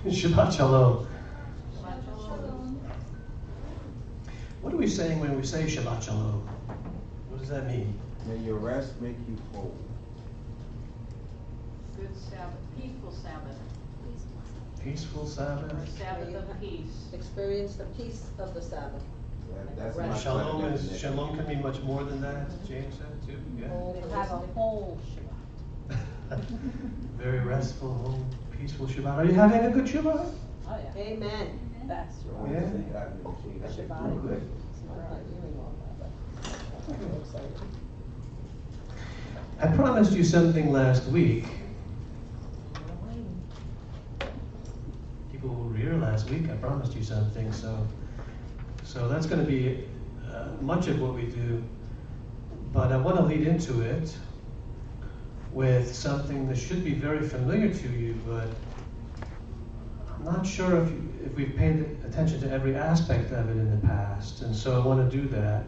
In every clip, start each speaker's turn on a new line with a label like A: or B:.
A: Shabbat Shalom.
B: Shabbat Shalom.
A: What are we saying when we say Shabbat Shalom? What does that mean?
C: May your rest make you whole.
B: Good Sabbath, peaceful Sabbath,
A: Peaceful Sabbath.
B: or Sabbath of peace.
D: Experience the peace of the Sabbath.
C: That's
D: Right.
C: my
A: Shalom
C: definition.
A: Shalom can mean much more than that. James said too. Yeah.
E: Have a whole Shabbat.
A: Very restful, home, peaceful Shabbat. Are you having a good Shabbat?
E: Oh, yeah.
D: Amen.
E: That's
C: I
A: Yeah.
C: think I can see that.
E: Shabbat.
A: Good.
D: I'm not hearing all that, but I'm excited.
A: I promised you something last week. People were here last week. I promised you something, so that's going to be much of what we do. But I want to lead into it with something that should be very familiar to you, but I'm not sure if we've paid attention to every aspect of it in the past. And so I want to do that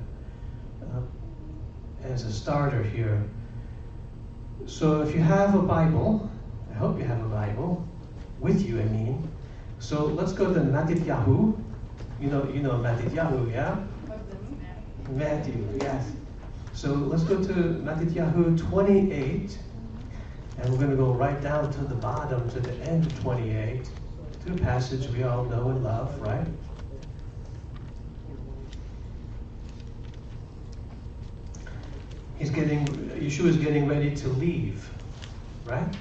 A: as a starter here. So if you have a Bible, I hope you have a Bible with you, I mean. So let's go to Matthew. You know Matthew, yeah? Matthew, yes. So let's go to Matthew 28, and we're going to go right down to the bottom, to the end of 28, to a passage we all know and love, right? Yeshua's getting ready to leave, right?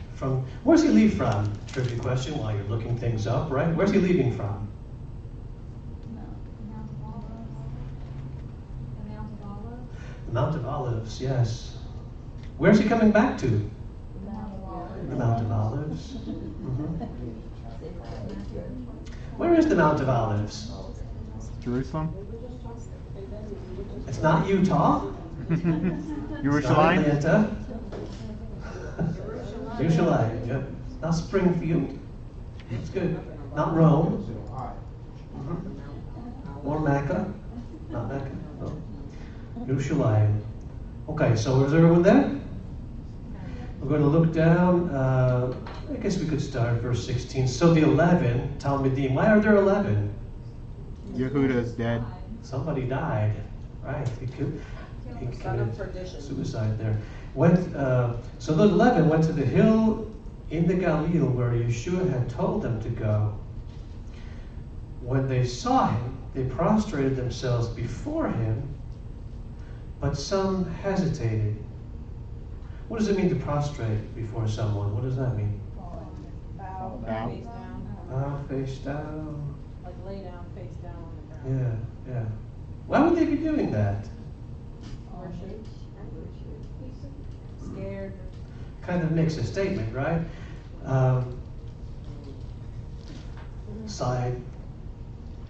A: Where's he leave from? Trivia question while you're looking things up, right? Where's he leaving from? The Mount of Olives, yes. Where's he coming back to? The Mount of Olives. Mhm. Where is the Mount of Olives?
F: Jerusalem?
A: It's not Utah. It's not
F: Yerushalayim?
A: Atlanta. Yerushalayim, yep. Not Springfield. It's good. Not Rome. Or Mecca. Not Mecca, no. Yerushalayim. Okay, so is everyone there? We're going to look down. I guess we could start verse 16. So the 11, talmidim. Why are there 11?
F: Yehuda's dead.
A: Somebody died, right? He
D: Son of
A: committed
D: perdition.
A: suicide there. So those 11 went to the hill in the Galilee where Yeshua had told them to go. When they saw him, they prostrated themselves before him, but some hesitated. What does it mean to prostrate before someone? What does that mean?
E: Bow,
F: Bow.
E: face down.
A: Bow, face down.
E: Like lay down, face down on the ground.
A: Yeah. Why would they be doing that?
E: Worship. Scared.
A: Kind of makes a statement, right? Side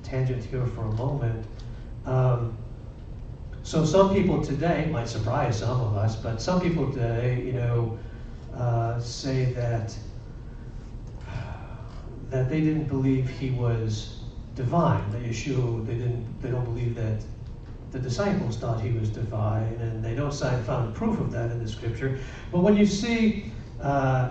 A: tangent here for a moment. So some people today, might surprise some of us, but some people today, say that they didn't believe he was divine, that Yeshua, they don't believe that the disciples thought he was divine, and they don't find proof of that in the scripture. But when you see,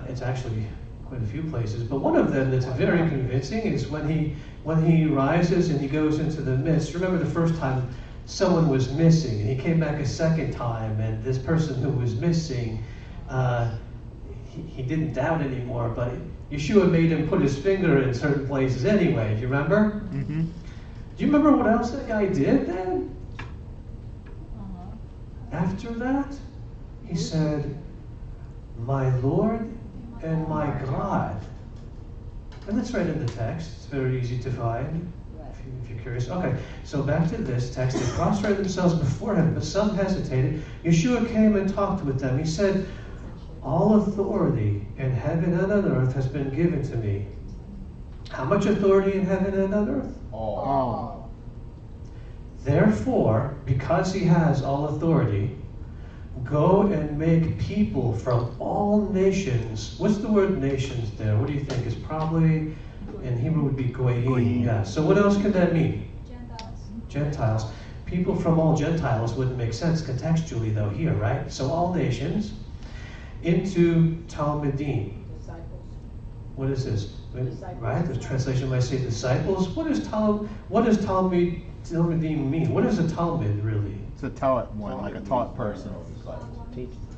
A: it's actually quite a few places, but one of them that's very convincing is when he rises and he goes into the midst. Remember the first time someone was missing, and he came back a second time, and this person who was missing, he didn't doubt anymore, but Yeshua made him put his finger in certain places anyway. Do you remember?
F: Mm-hmm.
A: Do you remember what else that guy did then? After that, he said, "My Lord and my God." And that's right in the text. It's very easy to find if you're curious. Okay, so back to this text. They prostrated themselves before him, but some hesitated. Yeshua came and talked with them. He said, "All authority in heaven and on earth has been given to me." How much authority in heaven and on earth?
F: All.
A: Therefore, because he has all authority, go and make people from all nations. What's the word nations there? What do you think? Is probably, in Hebrew would be goyim.
F: Goyim.
A: Yeah. So what else could that mean?
B: Gentiles.
A: Gentiles. People from all Gentiles wouldn't make sense contextually though here, right? So all nations into talmidim.
D: Disciples.
A: What is this? Right? The translation might say disciples. What does talmidim mean? What is a talmid really?
F: It's a taught one, like a taught person.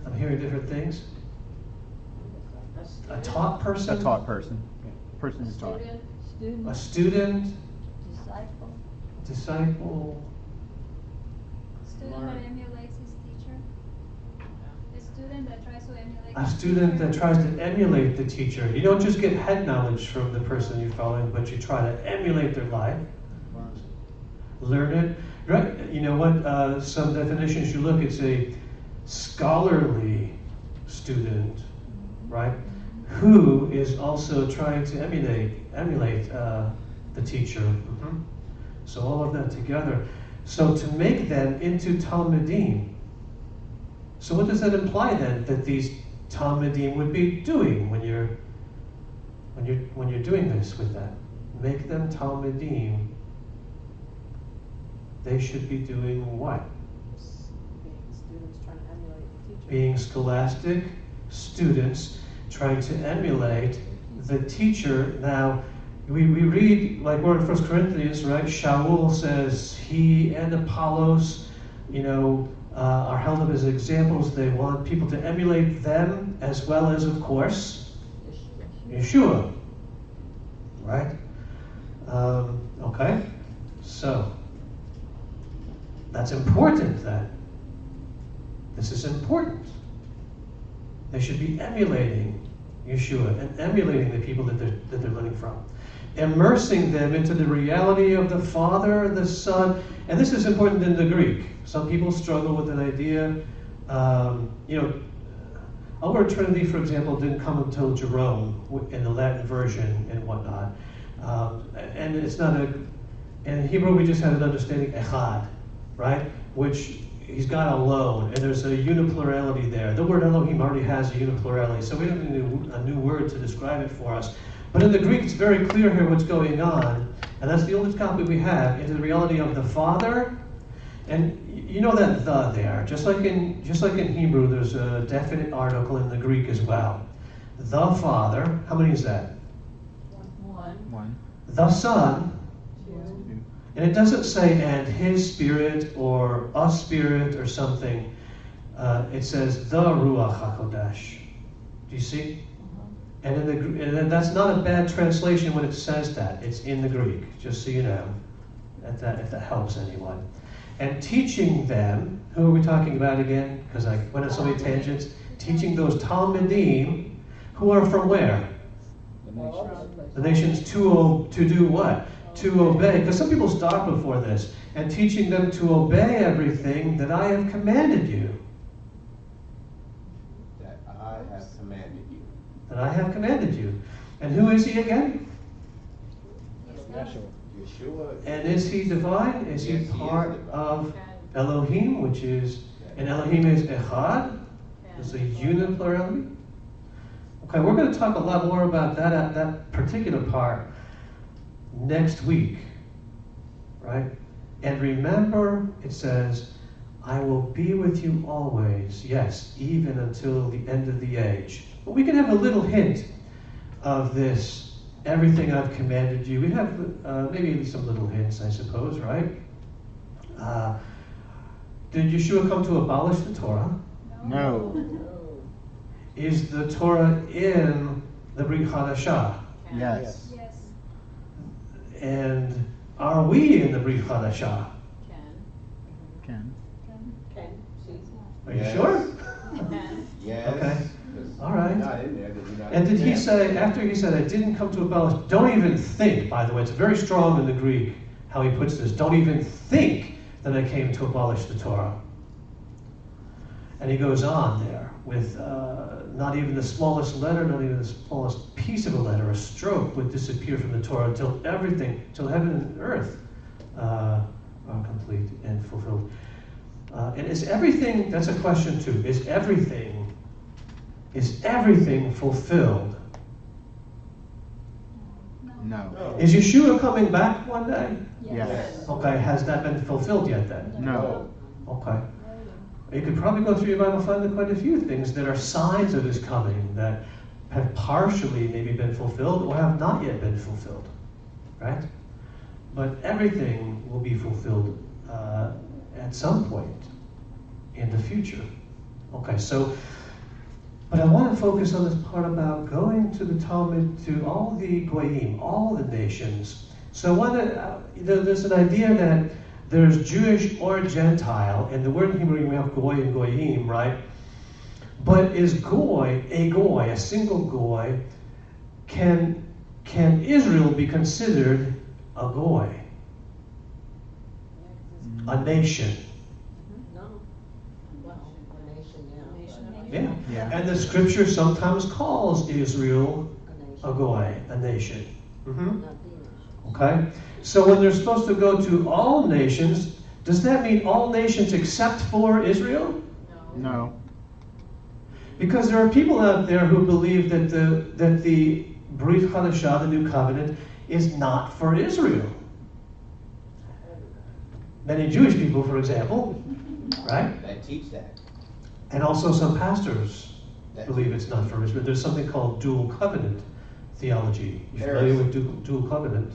A: I'm hearing different things. A taught person?
F: A taught person. Person who's taught.
A: A student?
G: Disciple.
A: Disciple?
H: Student that emulates his teacher. A student that tries to emulate.
A: A student that tries to emulate the teacher. You don't just get head knowledge from the person you're following, but you try to emulate their life. Learn it. Right? You know what? Some definitions you look, it's a scholarly student, right? Who is also trying to emulate the teacher. Mm-hmm. So all of that together. So to make them into talmidim. So what does that imply then that these talmidim would be doing when you're doing this with them? Make them talmidim. They should be doing what?
D: Being students trying to emulate the teacher.
A: Being scholastic students trying to emulate the teacher. Now, we read, like we're in 1 Corinthians, right? Shaul says he and Apollos, are held up as examples. They want people to emulate them as well as, of course, Yeshua. Right? Okay? So, that's important then. This is important. They should be emulating Yeshua and emulating the people that they're learning from. Immersing them into the reality of the Father, the Son, and this is important in the Greek. Some people struggle with an idea. Our word Trinity, for example, didn't come until Jerome in the Latin version and whatnot. And it's not in Hebrew we just had an understanding echad, right? Which he's got alone, and there's a uniplurality there. The word Elohim already has a uniplurality, so we don't need a new word to describe it for us. But in the Greek, it's very clear here what's going on, and that's the only copy we have, into the reality of the Father. And you know that the there, just like in Hebrew, there's a definite article in the Greek as well. The Father, how many is that?
F: One.
A: The Son, and it doesn't say and His Spirit or a Spirit or something. It says the Ruach HaKodesh. Do you see? And that's not a bad translation when it says that. It's in the Greek, just so you know, if that helps anyone. And teaching them, who are we talking about again? Because I went on so many tangents. Teaching those talmidim, who are from where? The nations to do what? To obey. Because some people stop before this. And teaching them to obey everything that I have commanded you.
C: That I have commanded you.
A: That I have commanded you. And who is he again?
C: Yeshua.
A: And is he divine? Is he
C: Yes,
A: part
C: is divine.
A: of Elohim, which is, and Elohim is Echad? It's a uniplurality? Okay, we're going to talk a lot more about that particular part next week, right? And remember, it says, I will be with you always, yes, even until the end of the age. But we can have a little hint of this, everything I've commanded you. We have maybe some little hints, I suppose, right? Did Yeshua come to abolish the Torah?
F: No.
A: Is the Torah in the Brit Hadashah?
F: Yes.
H: Yes.
A: And are we in the Brit Hadashah?
F: Can.
A: Are you
C: Yes.
A: sure?
C: Yes.
A: Okay.
C: 'Cause
A: All right.
C: you're not in there, then you're not
A: And did
C: in
A: he
C: there.
A: say, after he said, I didn't come to abolish, don't even think, by the way, it's very strong in the Greek how he puts this, don't even think that I came to abolish the Torah. And he goes on there with not even the smallest letter, not even the smallest piece of a letter, a stroke would disappear from the Torah until everything, till heaven and earth are complete and fulfilled. And is everything, that's a question too, is everything fulfilled?
F: No.
A: Is Yeshua coming back one day?
F: Yes.
A: Okay, has that been fulfilled yet then?
F: No.
A: Okay. You could probably go through your Bible and find quite a few things that are signs of his coming, that have partially maybe been fulfilled or have not yet been fulfilled, right? But everything will be fulfilled at some point in the future. Okay, so, but I want to focus on this part about going to the Talmud, to all the goyim, all the nations. So there's an idea that there's Jewish or Gentile, and the word in Hebrew we have goy and goyim, right? But is goy, a single goy, can Israel be considered a goy? A nation?
D: No. Well, a nation, yeah.
E: Nation.
A: Yeah.
F: Yeah.
A: And the scripture sometimes calls Israel
D: A nation.
A: a goy, a nation. Mhm.
D: Not the nation.
A: Okay? So when they're supposed to go to all nations, does that mean all nations except for Israel?
F: No.
A: Because there are people out there who believe that the Brit Chadashah, the New Covenant, is not for Israel. Many Jewish people, for example, right?
C: That teach that.
A: And also some pastors
C: That
A: believe it's not for Israel. There's something called dual covenant theology. You familiar with dual covenant?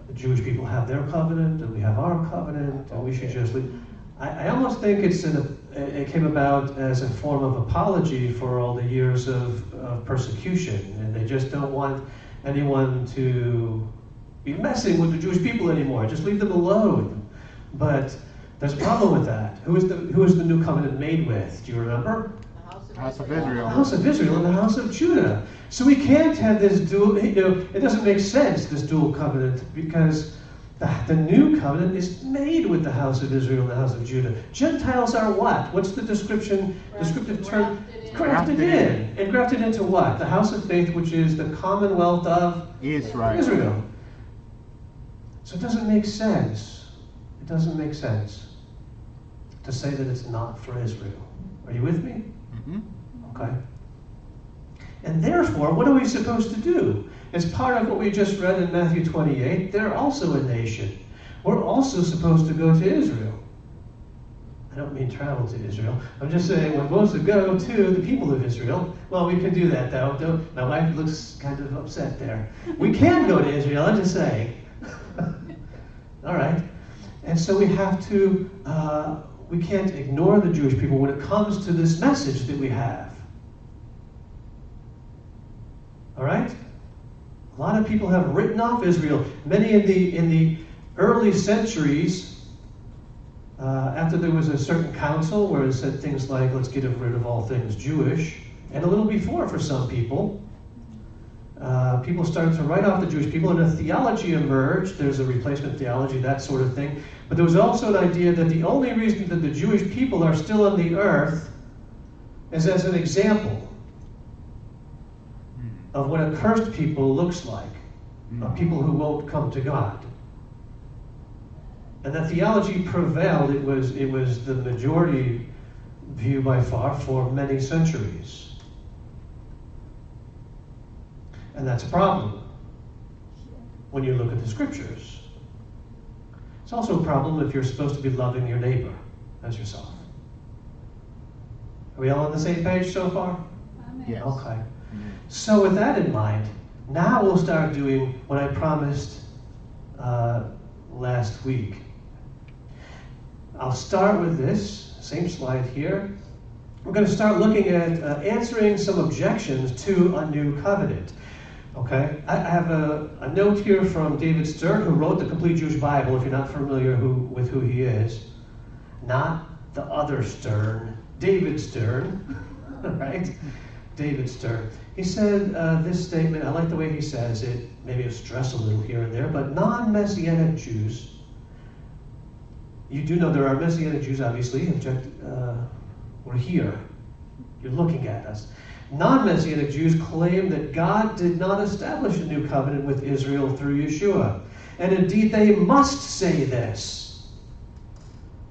A: The Jewish people have their covenant, and we have our covenant, and we should just leave. I almost think it came about as a form of apology for all the years of persecution, and they just don't want anyone to be messing with the Jewish people anymore. Just leave them alone. But there's a problem with that. Who is the new covenant made with? Do you remember?
F: House of
A: The
F: Israel.
A: house of Israel and the house of Judah. So we can't have this dual, it doesn't make sense, this dual covenant, because the new covenant is made with the house of Israel and the house of Judah. Gentiles are what? What's the descriptive term? Grafted in. And grafted into what? The house of faith, which is the commonwealth of
F: Israel.
A: Israel. So it doesn't make sense. It doesn't make sense to say that it's not for Israel. Are you with me?
F: Mm-hmm.
A: Okay. And therefore, what are we supposed to do? As part of what we just read in Matthew 28, they're also a nation. We're also supposed to go to Israel. I don't mean travel to Israel. I'm just saying we're supposed to go to the people of Israel. Well, we can do that, though. My wife looks kind of upset there. We can go to Israel, I'm just saying. All right. And so we have to, we can't ignore the Jewish people when it comes to this message that we have. All right? A lot of people have written off Israel. Many in the early centuries, after there was a certain council where it said things like, let's get rid of all things Jewish, and a little before for some people, people started to write off the Jewish people, and a theology emerged. There's a replacement theology, that sort of thing. But there was also an idea that the only reason that the Jewish people are still on the earth is as an example of what a cursed people looks like, of people who won't come to God. And that theology prevailed. It was the majority view by far for many centuries. And that's a problem when you look at the scriptures. It's also a problem if you're supposed to be loving your neighbor as yourself. Are we all on the same page so far?
H: Amen.
F: Yes.
A: Okay. So with that in mind, now we'll start doing what I promised last week. I'll start with this, same slide here. We're going to start looking at answering some objections to a new covenant. Okay, I have a note here from David Stern, who wrote the Complete Jewish Bible, if you're not familiar with who he is. Not the other Stern, David Stern, right? David Stern. He said this statement, I like the way he says it, maybe I stress a little here and there, but non-Messianic Jews, you do know there are Messianic Jews, obviously, we're here, you're looking at us. Non-Messianic Jews claim that God did not establish a new covenant with Israel through Yeshua. And indeed, they must say this,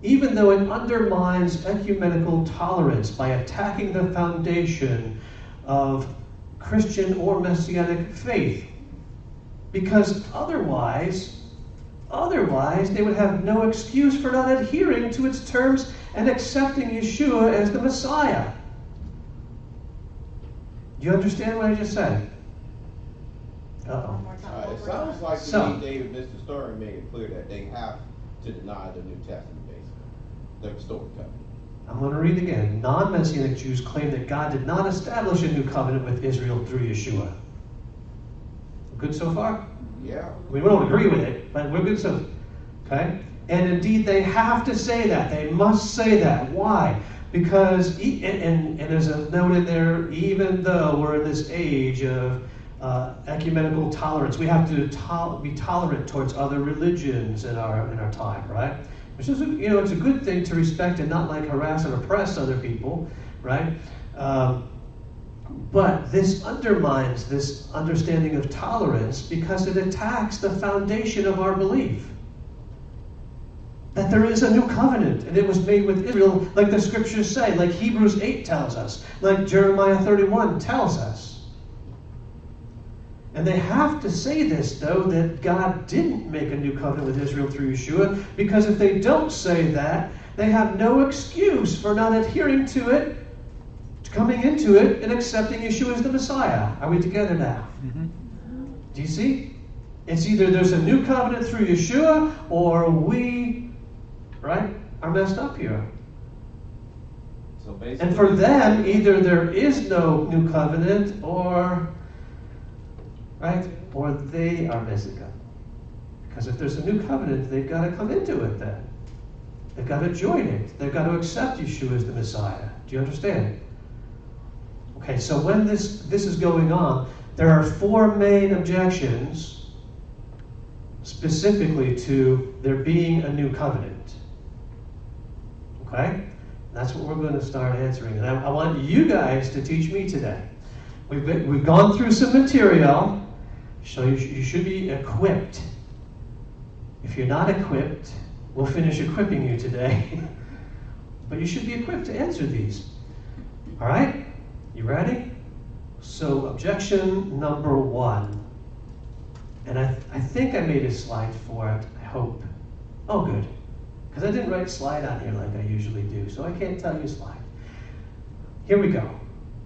A: even though it undermines ecumenical tolerance by attacking the foundation of Christian or Messianic faith. Because otherwise they would have no excuse for not adhering to its terms and accepting Yeshua as the Messiah. Do you understand what I just said? Uh-oh.
E: One more time.
C: It sounds like to
A: So-
C: me, David, Mr. Stern made it clear that they have to deny the New Testament, basically, the restored covenant.
A: I'm going to read again. Non-Messianic Jews claim that God did not establish a new covenant with Israel through Yeshua. Good so far?
C: Yeah.
A: We don't agree with it, but we're good so. Okay? And indeed, they have to say that. They must say that. Why? Because, and there's a note in there, even though we're in this age of ecumenical tolerance, we have to be tolerant towards other religions in our time, right? Which is, it's a good thing to respect and not like harass and oppress other people, right? But this undermines this understanding of tolerance because it attacks the foundation of our belief. That there is a new covenant, and it was made with Israel, like the scriptures say, like Hebrews 8 tells us, like Jeremiah 31 tells us. And they have to say this, though, that God didn't make a new covenant with Israel through Yeshua, because if they don't say that, they have no excuse for not adhering to it, coming into it, and accepting Yeshua as the Messiah. Are we together now?
F: Mm-hmm.
A: Do you see? It's either there's a new covenant through Yeshua, or we, right, are messed up here.
C: So basically,
A: And for them, either there is no new covenant, or, right, or they are messing up. Because if there's a new covenant, they've got to come into it then. They've got to join it. They've got to accept Yeshua as the Messiah. Do you understand? Okay, so when this is going on, there are four main objections specifically to there being a new covenant. Okay? That's what we're going to start answering. And I want you guys to teach me today. We've gone through some material, so you should be equipped. If you're not equipped, we'll finish equipping you today. But you should be equipped to answer these. All right? You ready? So, objection number one. And I think I made a slide for it, I hope. Oh, good. Because I didn't write slide on here like I usually do, so I can't tell you slide. Here we go.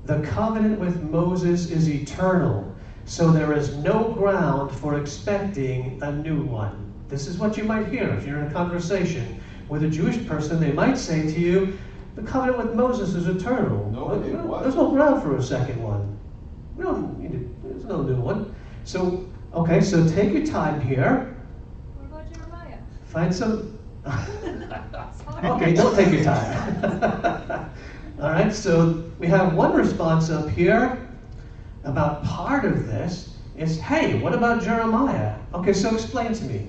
A: The covenant with Moses is eternal, so there is no ground for expecting a new one. This is what you might hear if you're in a conversation with a Jewish person. They might say to you, the covenant with Moses is eternal.
C: No, it wasn't.
A: There's no ground for a second one. We don't need it. There's no new one. So, okay, so take your time here.
H: What about Jeremiah?
A: Find some...
H: Sorry.
A: Okay, don't take your time. All right, so we have one response up here about part of this is, hey, what about Jeremiah? Okay, so explain to me.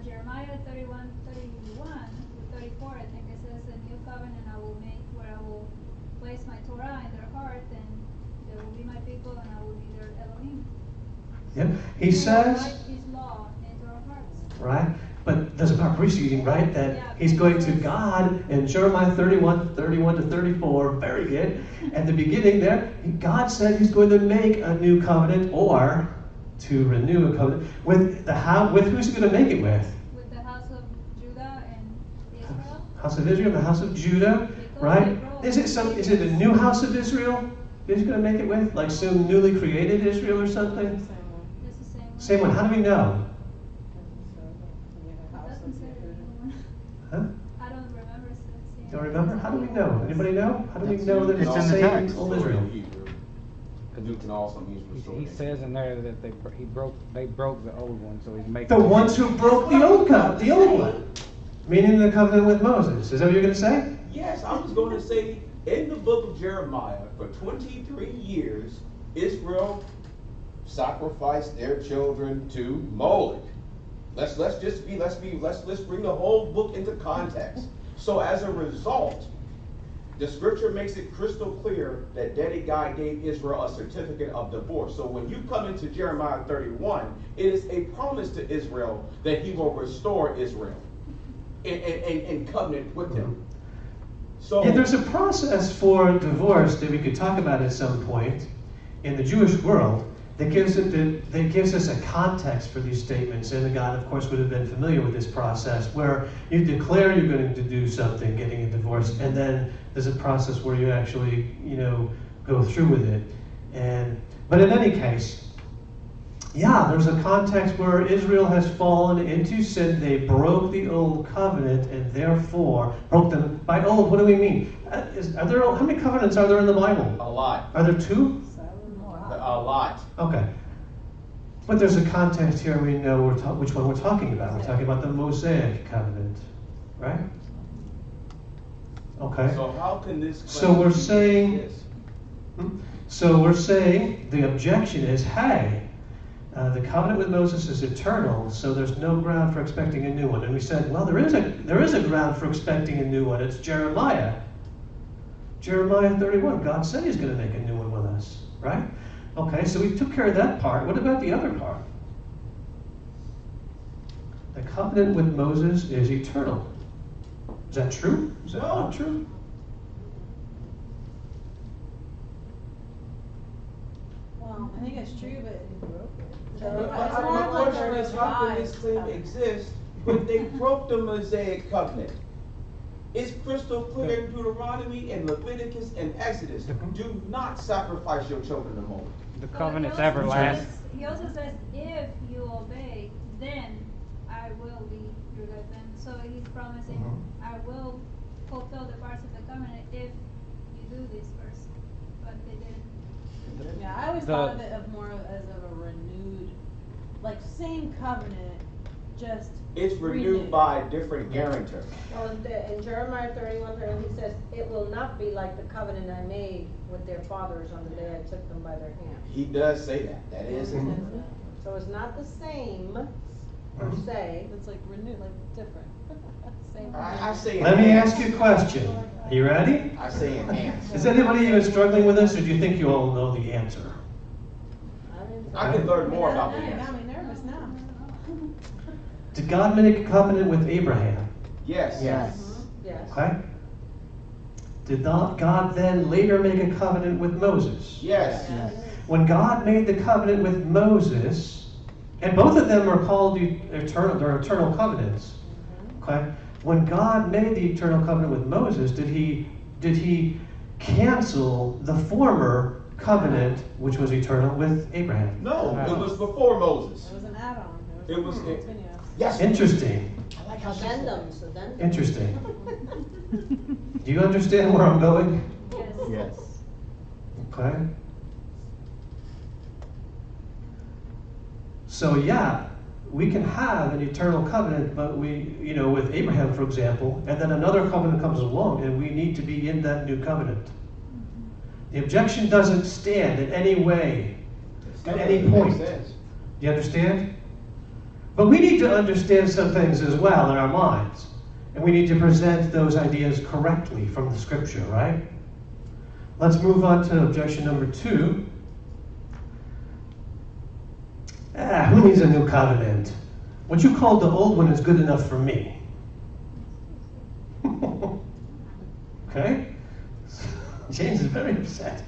H: Jeremiah 31, 31 to 34, I think it says, a new covenant I will make where I will place my Torah in their heart, and they will be my people, and I will be their Elohim.
A: Yeah, he
H: And I will
A: says,
H: write his law into our hearts.
A: right? But there's a part preceding, right? That
H: Yeah.
A: he's going to God in Jeremiah 31 to 34. Very good. At the beginning there, God said he's going to make a new covenant or to renew a covenant with who's he going to make it with?
H: With the house of Judah and Israel.
A: House of Israel, the house of Judah,
H: Because
A: right?
H: they
A: Is it a new house of Israel he's going to make it with? Like some newly created Israel or something?
D: Same one.
H: It's the same one.
A: Same one. How do we know?
H: It doesn't say the new one.
A: Huh?
H: I don't remember seeing.
A: Don't remember? How do we know? Anybody know? How do we know that it's
F: It's
A: the
F: in the
A: same
F: text.
A: old Israel?
C: You can also use restored.
G: He says in there that they broke the old one, so he's making.
A: The ones who broke the old one, meaning the covenant with Moses. Is that what you're going to say?
I: Yes, I was going to say, in the book of Jeremiah, for 23 years, Israel
C: Sacrifice their children to Moloch. Let's bring the whole book into context. So as a result, the scripture makes it crystal clear that Daddy God gave Israel a certificate of divorce. So when you come into Jeremiah 31, it is a promise to Israel that he will restore Israel in covenant with them. So
A: Yeah, there's a process for divorce that we could talk about at some point in the Jewish world that gives us a context for these statements. And God, of course, would have been familiar with this process where you declare you're going to do something, getting a divorce, and then there's a process where you actually, go through with it. But in any case, yeah, there's a context where Israel has fallen into sin. They broke the old covenant and therefore broke them. By old, what do we mean? How many covenants are there in the Bible?
C: A lot.
A: Are there 2?
C: A lot.
A: Okay. But there's a context here we know which one we're talking about. We're talking about the Mosaic covenant, right? Okay.
C: So how can this
A: So we're saying-
C: this?
A: So we're saying the objection is, hey, the covenant with Moses is eternal, so there's no ground for expecting a new one. And we said, well, there is a ground for expecting a new one. It's Jeremiah. Jeremiah 31. God said He's going to make a new one with us, right? Okay, so we took care of that part. What about the other part? The covenant with Moses is eternal. Is that true? Is that not true?
E: Well, I think it's true, but.
C: But
E: It's
C: my
E: more of like
C: question
E: a
C: is, how can this
E: revised
C: thing
E: covenant.
C: exist when they broke the Mosaic covenant? It's crystal clear in Deuteronomy and Leviticus and Exodus. Do not sacrifice your children to Moloch.
G: The
H: But
G: covenant's
H: he also
G: everlasting.
H: says- He also says, if you obey, then I will be your God. Then, so he's promising, I will fulfill the parts of the covenant if you do this first. But they didn't.
E: Yeah, I always
G: The-
E: thought of it more as of a renewed, like same covenant, just.
C: It's renewed by different guarantor.
J: Well, in Jeremiah 31:30, he says, "It will not be like the covenant I made with their fathers on the day I took them by their hand."
C: He does say that. That is in there.
J: So it's not the same per se.
E: It's like renewed, like different. Same.
C: I say
A: Let me
C: enhance.
A: ask you a question. Are you ready?
C: I say enhance.
A: Is anybody even struggling with this, or do you think you all know the answer?
C: I can learn more about
E: Now
C: the
E: you got
C: answer.
E: me nervous now.
A: Did God make a covenant with Abraham?
C: Yes.
F: Yes.
J: Yes.
A: Okay. Did God then later make a covenant with Moses?
C: Yes.
F: Yes.
A: When God made the covenant with Moses, and both of them are called eternal, they're eternal covenants. Okay. When God made the eternal covenant with Moses, did he cancel the former covenant, which was eternal, with Abraham?
C: No, it was before Moses.
E: It was an add-on.
C: It was-
E: continuous.
C: Yes.
A: Interesting.
C: I like how she said that.
J: Addendums.
A: Interesting. Do you understand where I'm going?
H: Yes.
F: Yes.
A: Okay. So yeah, we can have an eternal covenant, but with Abraham, for example, and then another covenant comes along, and we need to be in that new covenant. The objection doesn't stand in any way, at any point.
C: Makes sense.
A: You understand? But we need to understand some things as well in our minds. And we need to present those ideas correctly from the scripture, right? Let's move on to objection number 2. Who needs a new covenant? What you called the old one is good enough for me. Okay? James is very upset.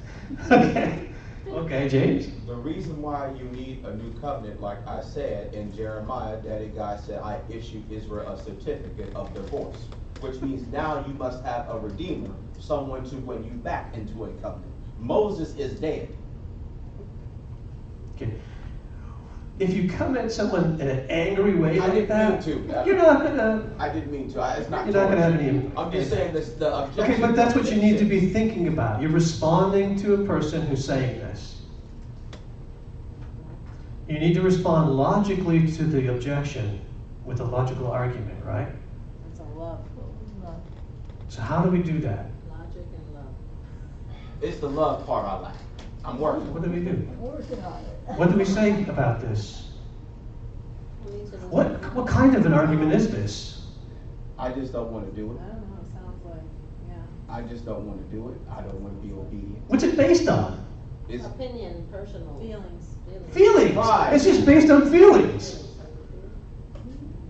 A: Okay, James?
C: The reason why you need a new covenant, like I said in Jeremiah, Daddy God said, I issued Israel a certificate of divorce, which means now you must have a redeemer, someone to bring you back into a covenant. Moses is dead.
A: Okay. If you come at someone in an angry way
C: I
A: like
C: didn't
A: that,
C: mean to.
A: you're not gonna.
C: I didn't mean to. It's not.
A: You're not gonna have
C: towards you.
A: any.
C: I'm just saying this. The objection.
A: Okay, but that's what you need to be
C: makes sense.
A: thinking about. You're responding to a person who's saying this. You need to respond logically to the objection with a logical argument, right?
E: It's a love.
A: So how do we do that?
J: Logic and love.
C: It's the love part I like. I'm working.
A: What do we do?
D: Working on it.
A: What do we say about this?
J: Who needs a new
A: What
J: covenant?
A: what kind of an argument is this?
C: I just don't want to do
E: I
C: it.
E: don't know, it sounds like, yeah.
C: I just don't want to do it. I don't want to be obedient.
A: What's it based on?
C: It's
J: Opinion, personal.
E: Feelings.
A: Feelings.
C: Right.
A: It's just based on feelings,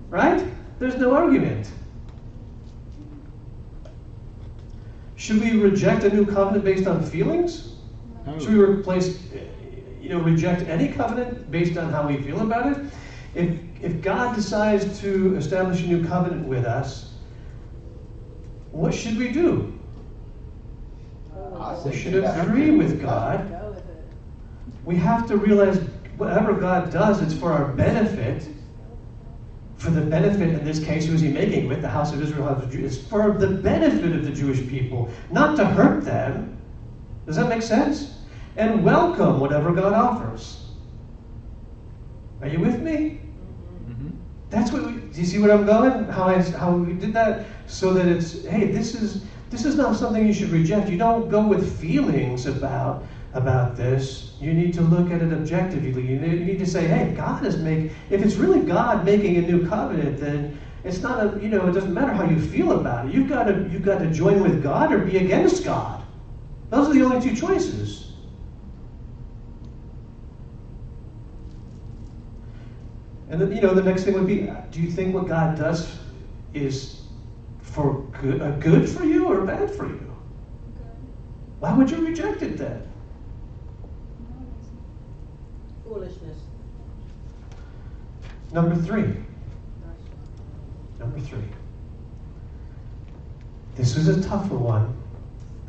A: right? There's no argument. Should we reject a new covenant based on feelings?
F: No.
A: Should we reject any covenant based on how we feel about it? If God decides to establish a new covenant with us, what should we do?
C: I
A: We
C: say
A: should
C: do that.
A: agree with God.
E: Go with it.
A: we have to realize whatever God does, it's for our benefit. For the benefit, in this case, who is he making with the house of Israel? It's for the benefit of the Jewish people, not to hurt them. Does that make sense? And welcome whatever God offers. Are you with me?
F: Mm-hmm.
A: That's what do you see where I'm going? How we did that? So that it's, hey, this is not something you should reject. You don't go with feelings about this. You need to look at it objectively. You need to say, hey, if it's really God making a new covenant, then it's not it doesn't matter how you feel about it. You've got to join with God or be against God. Those are the only two choices. And then, the next thing would be, do you think what God does is for good for you or bad for you?
H: Good.
A: Why would you reject it then?
J: Foolishness.
A: Number three. This is a tougher one.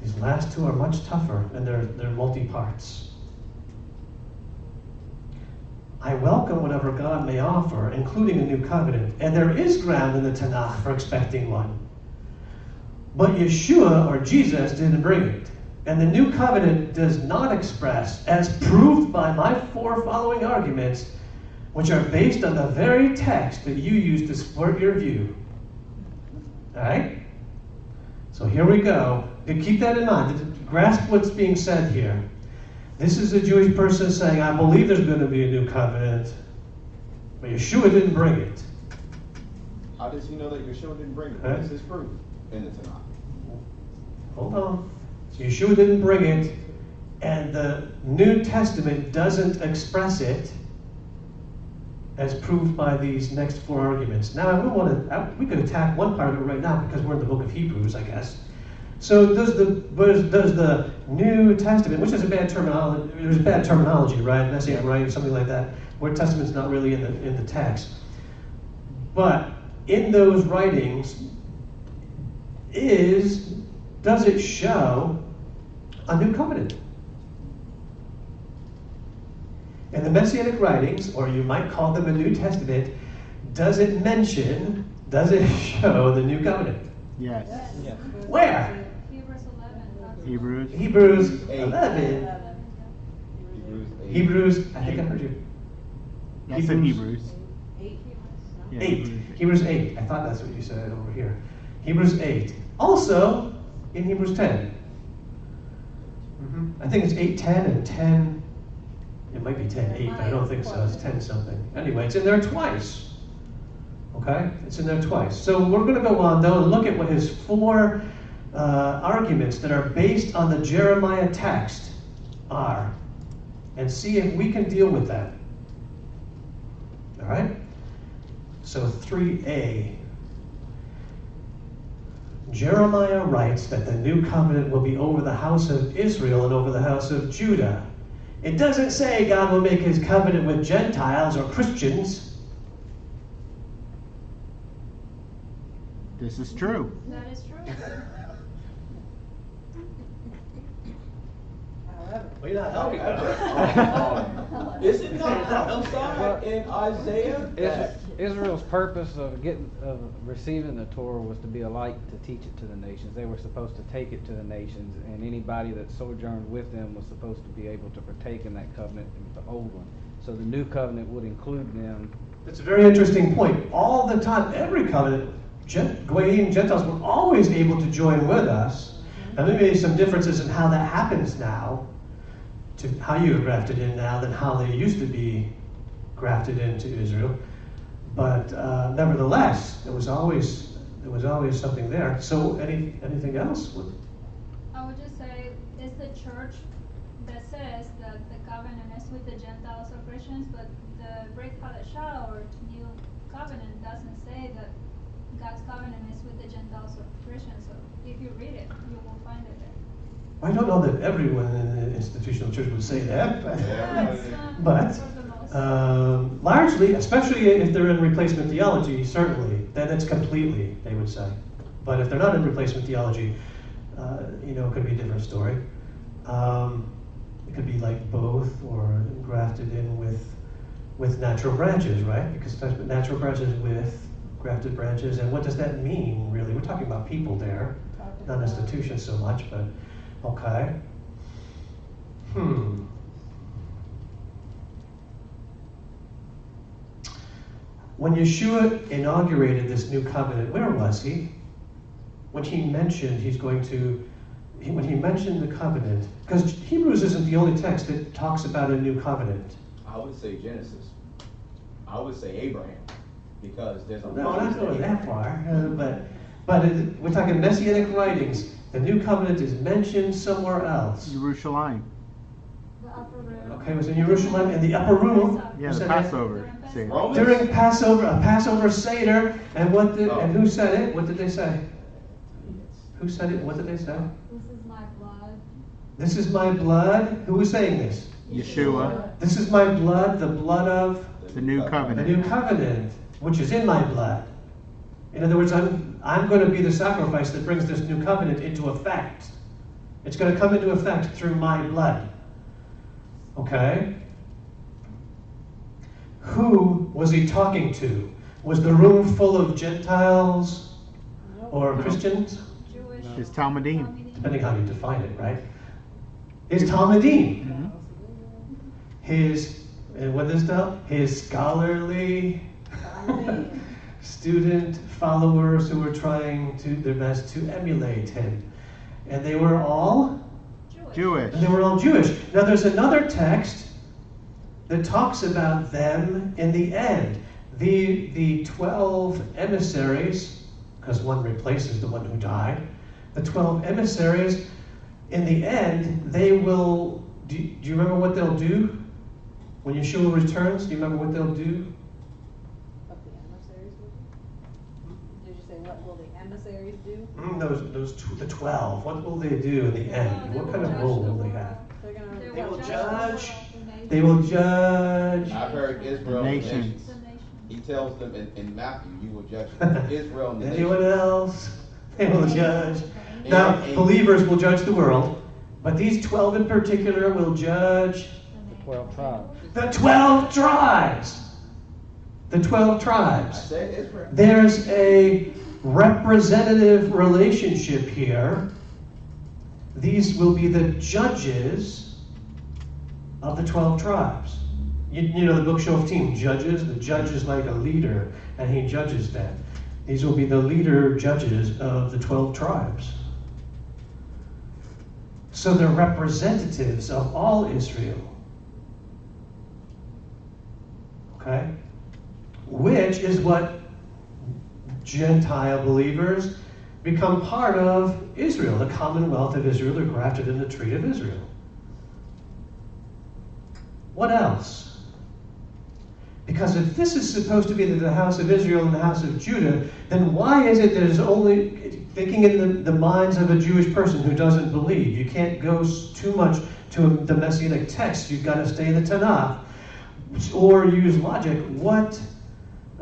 A: These last two are much tougher, and they're multi-parts. I welcome whatever God may offer, including a new covenant, and there is ground in the Tanakh for expecting one. But Yeshua, or Jesus, didn't bring it. And the new covenant does not express, as proved by my 4 following arguments, which are based on the very text that you use to support your view. All right? So here we go. Keep that in mind. Grasp what's being said here. This is a Jewish person saying, I believe there's going to be a new covenant, but Yeshua didn't bring it.
C: How does he know that Yeshua didn't bring it?
A: Huh?
C: What is his proof in the Tanakh?
A: Hold on. So Yeshua didn't bring it, and the New Testament doesn't express it as proved by these next 4 arguments. Now, we could attack one part of it right now because we're in the book of Hebrews, I guess. So does the New Testament, which is a bad terminology, there's bad terminology, right? Messianic writing, something like that, where Testament's not really in the text. But in those writings, does it show a new covenant? In the Messianic writings, or you might call them a New Testament, does it show the new covenant?
F: Yes.
G: Yes.
A: Where?
H: Hebrews 11.
A: Hebrews
C: 8.
A: 11.
C: Hebrews 8.
A: I think I heard you.
F: I said Hebrews.
E: 8.
F: Yeah,
A: 8. Hebrews 8. I thought that's what you said over here. Hebrews 8. Also in Hebrews 10. I think it's 8:10 and 10. It might be 10:8, but I don't think so. It's 10 something. Anyway, it's in there twice. Okay? It's in there twice. So we're going to go on, though, and look at what his 4 arguments that are based on the Jeremiah text are, and see if we can deal with that. All right? So 3a. Jeremiah writes that the new covenant will be over the house of Israel and over the house of Judah. It doesn't say God will make his covenant with Gentiles or Christians.
F: This is true.
H: That is true.
A: Well, you're not helping.
I: Is it not prophesied in Isaiah that
G: Israel's purpose of receiving the Torah was to be a light to teach it to the nations. They were supposed to take it to the nations, and anybody that sojourned with them was supposed to be able to partake in that covenant, the old one. So the new covenant would include them.
A: That's a very interesting point. All the time, every covenant, Goyim, Gentiles were always able to join with us. Now, there may be some differences in how that happens now, to how you are grafted in now than how they used to be grafted into Israel. But nevertheless, there was always something there. So anything else?
H: I would just say it's the church that says that the covenant is with the Gentiles or Christians, but the Brit Hadashah or New Covenant doesn't say that God's covenant is with the Gentiles or Christians. So if you read it, you will find it there.
A: I don't know that everyone in the institutional church would say that, but
H: For the most.
A: largely, especially if they're in replacement theology, certainly, then it's completely, they would say. But if they're not in replacement theology, it could be a different story. It could be like both, or grafted in with natural branches, right? Because that's natural branches with grafted branches. And what does that mean, really? We're talking about people there, not institutions so much, but okay. When Yeshua inaugurated this new covenant, where was he? When he mentioned when he mentioned the covenant, because Hebrews isn't the only text that talks about a new covenant.
C: I would say Genesis. I would say Abraham, because there's a
A: No, we're not going that far, we're talking Messianic writings. The new covenant is mentioned somewhere else.
F: Jerusalem.
H: The upper room.
A: Okay, it was in Jerusalem, in the upper room.
F: Yeah,
A: Who
F: the
A: said that?
F: Passover. See.
C: Romans.
A: During Passover, a Passover Seder, and and who said it? What did they say? Who said it? What did they say?
H: This is my blood.
A: This is my blood. Who was saying this?
F: Yeshua.
A: This is my blood, the blood of
F: The new
A: the
F: covenant.
A: new covenant, which is in my blood. In other words, I'm going to be the sacrifice that brings this new covenant into effect. It's going to come into effect through my blood. Okay? Who was he talking to? Was the room full of Gentiles or Christians?
H: Jewish.
F: His talmidim.
A: Depending how you define it, right? His talmidim. His scholarly student followers who were trying their best to emulate him. And they were all
F: Jewish.
A: And they were all Jewish. Now there's another text that talks about them in the end. The 12 emissaries, because one replaces the one who died, the 12 emissaries, in the end, they will, do you remember what they'll do? When Yeshua returns, do you remember what they'll do?
D: What the emissaries will do? Did you say what will the emissaries do?
A: The 12, what will they do in the end? What kind of role will they have?
D: They're gonna.
A: They will judge.
H: The nation.
A: They will judge.
C: I've heard Israel
F: The
C: and the
F: nations.
C: nations.
H: The nation.
C: He tells them in Matthew, you will judge Israel and the
A: Anyone
C: nations.
A: else? They will judge. Now, believers will judge the world, but these 12 in particular will judge
G: The 12 tribes.
A: the 12 tribes. The 12
C: I
A: tribes.
C: said Israel.
A: There's a representative relationship here. These will be the judges of the 12 tribes. You know the bookshelf team, judges. The judge is like a leader, and he judges them. These will be the leader judges of the 12 tribes. So they're representatives of all Israel. Okay? Which is what Gentile believers become part of Israel. The commonwealth of Israel are grafted in the tree of Israel. What else? Because if this is supposed to be the house of Israel and the house of Judah, then why is it there's only, thinking in the minds of a Jewish person who doesn't believe, you can't go too much to the Messianic text, you've got to stay in the Tanakh, or use logic. What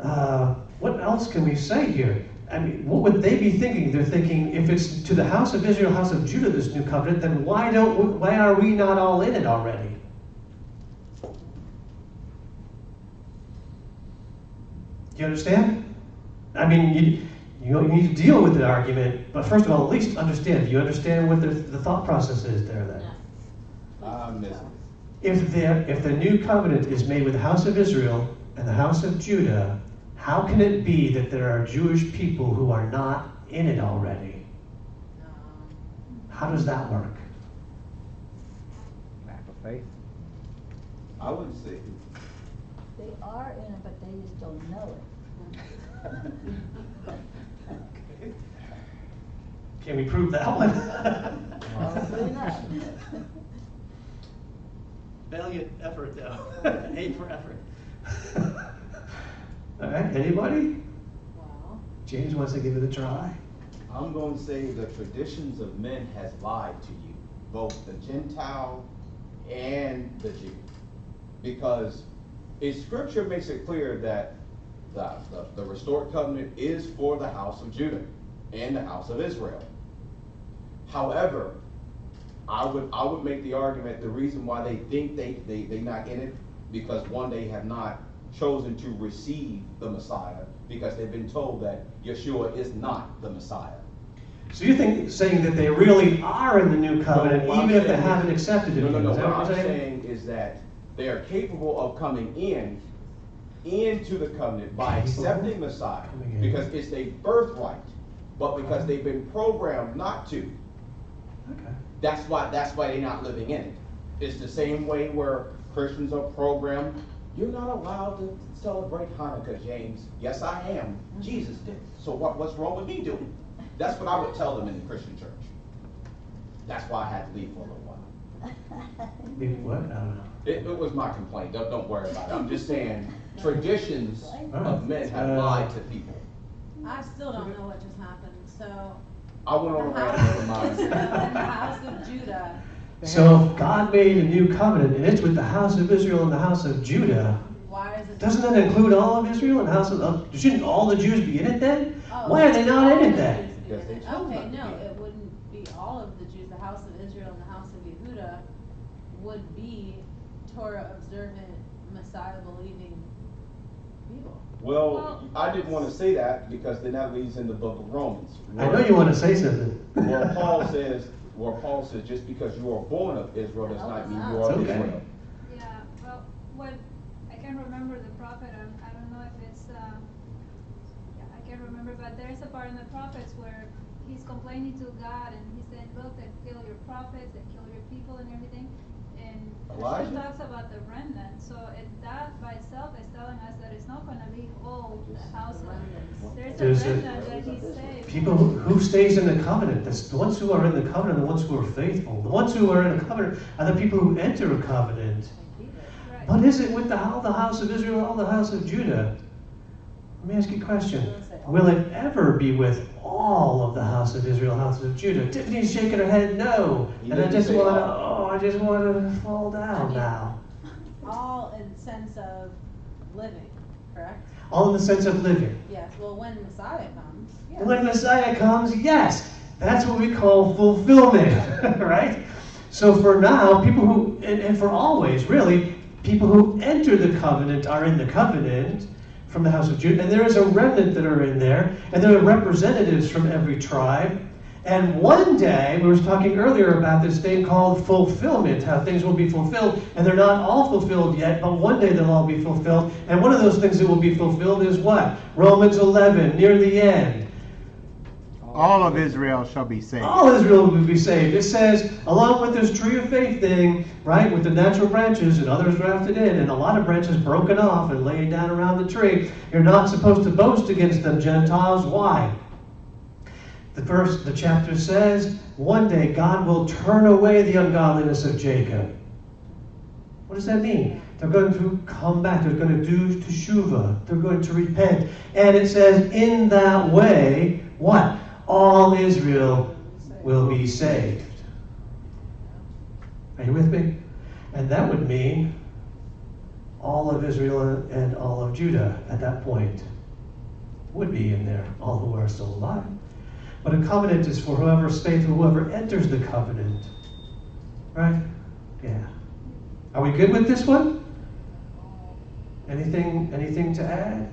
A: else can we say here? I mean, what would they be thinking? They're thinking, if it's to the house of Israel, house of Judah, this new covenant, then why are we not all in it already? Do you understand? I mean, you need to deal with the argument, but first of all, at least understand. Do you understand what the thought process is there then?
C: I'm missing.
A: If the new covenant is made with the house of Israel and the house of Judah, how can it be that there are Jewish people who are not in it already? How does that work?
G: Lack of faith.
C: I would say
B: They are in it, but they just don't know it.
A: Can we prove that one?
B: Probably not.
A: Valiant effort, though. A for effort. All right, anybody?
D: Wow.
A: James wants to give it a try.
C: I'm going to say the traditions of men has lied to you, both the Gentile and the Jew. Because Scripture makes it clear that the restored covenant is for the house of Judah and the house of Israel. However, I would make the argument, the reason why they think they not in it, because one, they have not chosen to receive the Messiah, because they've been told that Yeshua is not the Messiah.
A: So you think saying that they really are in the new covenant,
C: No, what I'm
A: even if they
C: saying
A: haven't
C: is-
A: accepted it?
C: No,
A: Is that
C: what I'm
A: you're
C: saying is that they are capable of coming into the covenant by accepting Messiah,
A: Coming in.
C: because it's their birthright, but because they've been programmed not to.
A: Okay.
C: That's why they're not living in it. It's the same way where Christians are programmed. You're not allowed to celebrate Hanukkah, James. Yes, I am. Jesus did. So what's wrong with me doing it? That's what I would tell them in the Christian church. That's why I had to leave for a little while.
A: What? I don't know.
C: It was my complaint. Don't worry about it. I'm just saying traditions of men have lied to people.
E: I still don't know what just happened, so.
C: I went on a
E: The
C: rant,
E: house
C: never
E: of
C: mind.
E: Israel and the house of Judah.
A: So if God made a new covenant, and it's with the house of Israel and the house of Judah,
E: Why is it?
A: doesn't that include all of Israel and the house of? Shouldn't all the Jews be in it then?
E: Oh,
A: Why are they not
E: all
A: in it
E: the
A: then?
E: Jews be
C: Because
E: in
C: they
E: it.
C: chose
E: Okay,
C: not to
E: no,
C: be in it.
E: it wouldn't be all of the Jews. The house of Israel and the house of Yehuda would be Torah observant, Messiah believing people.
C: Well, I didn't want to say that because then that leads in the book of Romans.
A: I know you want to say something.
C: Where Paul says, just because you are born of Israel does not mean you are
A: It's
C: of
A: okay.
C: Israel.
H: Yeah, well, what, I can't remember the prophet, I don't know if it's, yeah, I can't remember, but there's a part in the prophets where he's complaining to God and he's saying, look, they kill your prophets, they kill your people and everything. And
C: Elijah?
H: Christian talks about the remnant, so that by itself is telling us that it's not gonna be all the house of, there's a remnant that he saved.
A: People who stays in the covenant, the ones who are in the covenant, the ones who are faithful, the ones who are in the covenant are the people who enter a covenant.
H: Right.
A: But is it with all the house of Israel, all the house of Judah? Let me ask you a question. Will it ever be with all of the house of Israel, house of Judah? Tiffany's shaking her head no.
C: He
A: And I
C: didn't
A: just
C: say
A: want to,
C: all.
A: I just want to fall down now.
E: All in sense of living, correct?
A: All in the sense of living.
E: Yes, well, when Messiah comes, yes.
A: When Messiah comes, yes, that's what we call fulfillment, right? So for now, people who, and for always, really, people who enter the covenant are in the covenant from the house of Judah, and there is a remnant that are in there, and there are representatives from every tribe. And one day, we were talking earlier about this thing called fulfillment, how things will be fulfilled, and they're not all fulfilled yet, but one day they'll all be fulfilled. And one of those things that will be fulfilled is what? Romans 11, near the end.
F: All of Israel shall be saved.
A: All Israel will be saved. It says, along with this tree of faith thing, right, with the natural branches and others grafted in, and a lot of branches broken off and laid down around the tree, you're not supposed to boast against them, Gentiles. Why? The chapter says, one day God will turn away the ungodliness of Jacob. What does that mean? They're going to come back. They're going to do teshuvah. They're going to repent. And it says, in that way, what? All Israel will be saved. Are you with me? And that would mean all of Israel and all of Judah at that point would be in there, all who are still alive. But a covenant is for whoever's faithful, whoever enters the covenant. Right? Yeah. Are we good with this one? Anything to add?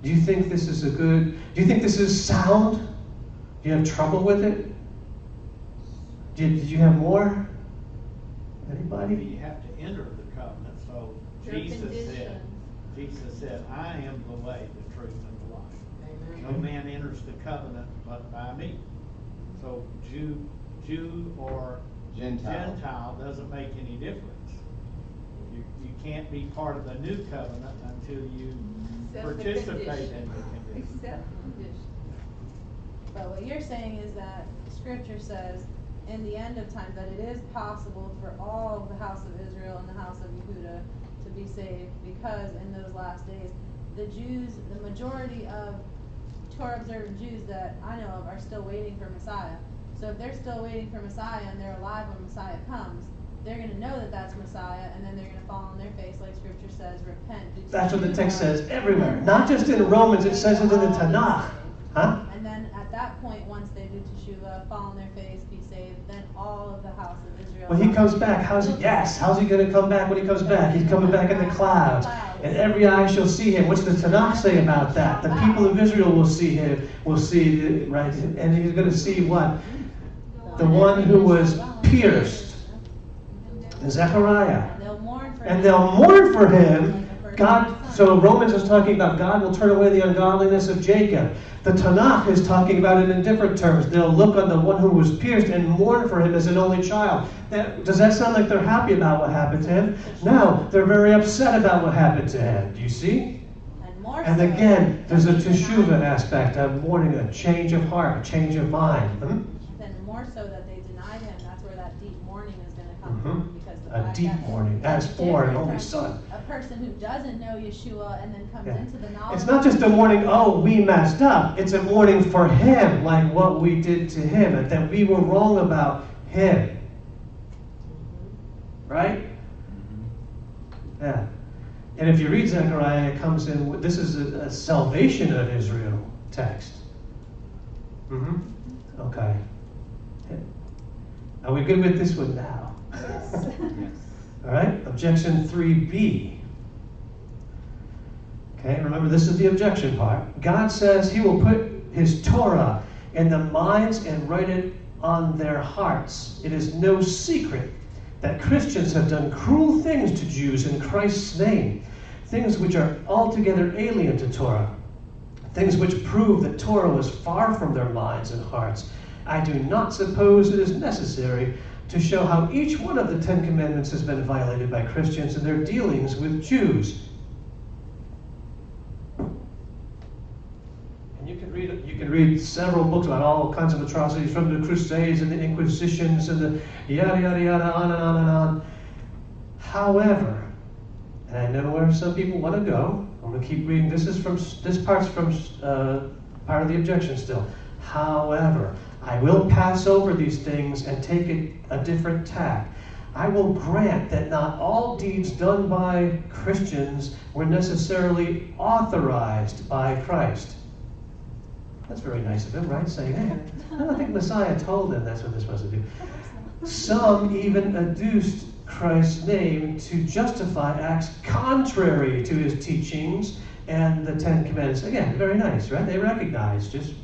A: Do you think this is do you think this is sound? Do you have trouble with it? Did you have more? Anybody?
K: You have to enter the covenant, so
E: Your
K: Jesus
E: conditions.
K: said, I am the way, the truth, and the life. No man enters the covenant but by me. So Jew or Gentile doesn't make any difference. You can't be part of the new covenant until you participate in the conditions.
E: Except conditions. But what you're saying is that Scripture says, in the end of time, that it is possible for all of the house of Israel and the house of Yehuda to be saved, because in those last days, the Jews, the majority of Torah observant Jews that I know of are still waiting for Messiah. So if they're still waiting for Messiah and they're alive when Messiah comes, they're going to know that that's Messiah, and then they're going to fall on their face, like Scripture says, repent.
A: That's what the text says everywhere. Not just in Romans, it says it in the Tanakh. Huh?
E: And And then at that point, once they do teshuvah, fall on their face, be saved, then all of the house of Israel.
A: When he comes back, how's he going to come back when he comes back? He's coming back in the clouds. And every eye shall see him. What's the Tanakh say about that? The people of Israel will see him, right? And he's going to see what? The one who was pierced. Zechariah. And they'll mourn for him. God, so Romans is talking about God will turn away the ungodliness of Jacob. The Tanakh is talking about it in different terms. They'll look on the one who was pierced and mourn for him as an only child. Does that sound like they're happy about what happened to him? No, they're very upset about what happened to him. Do you see? And again, there's a teshuvah aspect, a mourning, a change of heart, a change of mind.
E: Then more so that they denied him. That's where that deep mourning is going to come from. Because
A: a deep mourning, as for an only son.
E: A person who doesn't know Yeshua and then comes into the knowledge.
A: It's not just a mourning, oh, we messed up. It's a mourning for him, like what we did to him, and that we were wrong about him. Right? Yeah. And if you read Zechariah, it comes in, this is a salvation of Israel text. Okay. Are we good with this one now?
D: Yes.
A: All right, objection 3b. Okay, remember this is the objection part. God says he will put his Torah in the minds and write it on their hearts. It is no secret that Christians have done cruel things to Jews in Christ's name, things which are altogether alien to Torah, things which prove that Torah was far from their minds and hearts. I do not suppose it is necessary to show how each one of the 10 Commandments has been violated by Christians in their dealings with Jews. And you can read several books about all kinds of atrocities from the Crusades and the Inquisitions and the yada yada yada, on and on and on. However, and I know where some people want to go. I'm going to keep reading. This part's from part of the objection still. However, I will pass over these things and take it a different tack. I will grant that not all deeds done by Christians were necessarily authorized by Christ. That's very nice of him, right? Saying, hey, I don't think Messiah told them that's what they're supposed to do. Some even adduced Christ's name to justify acts contrary to his teachings and the 10 Commandments. Again, very nice, right? They recognized just,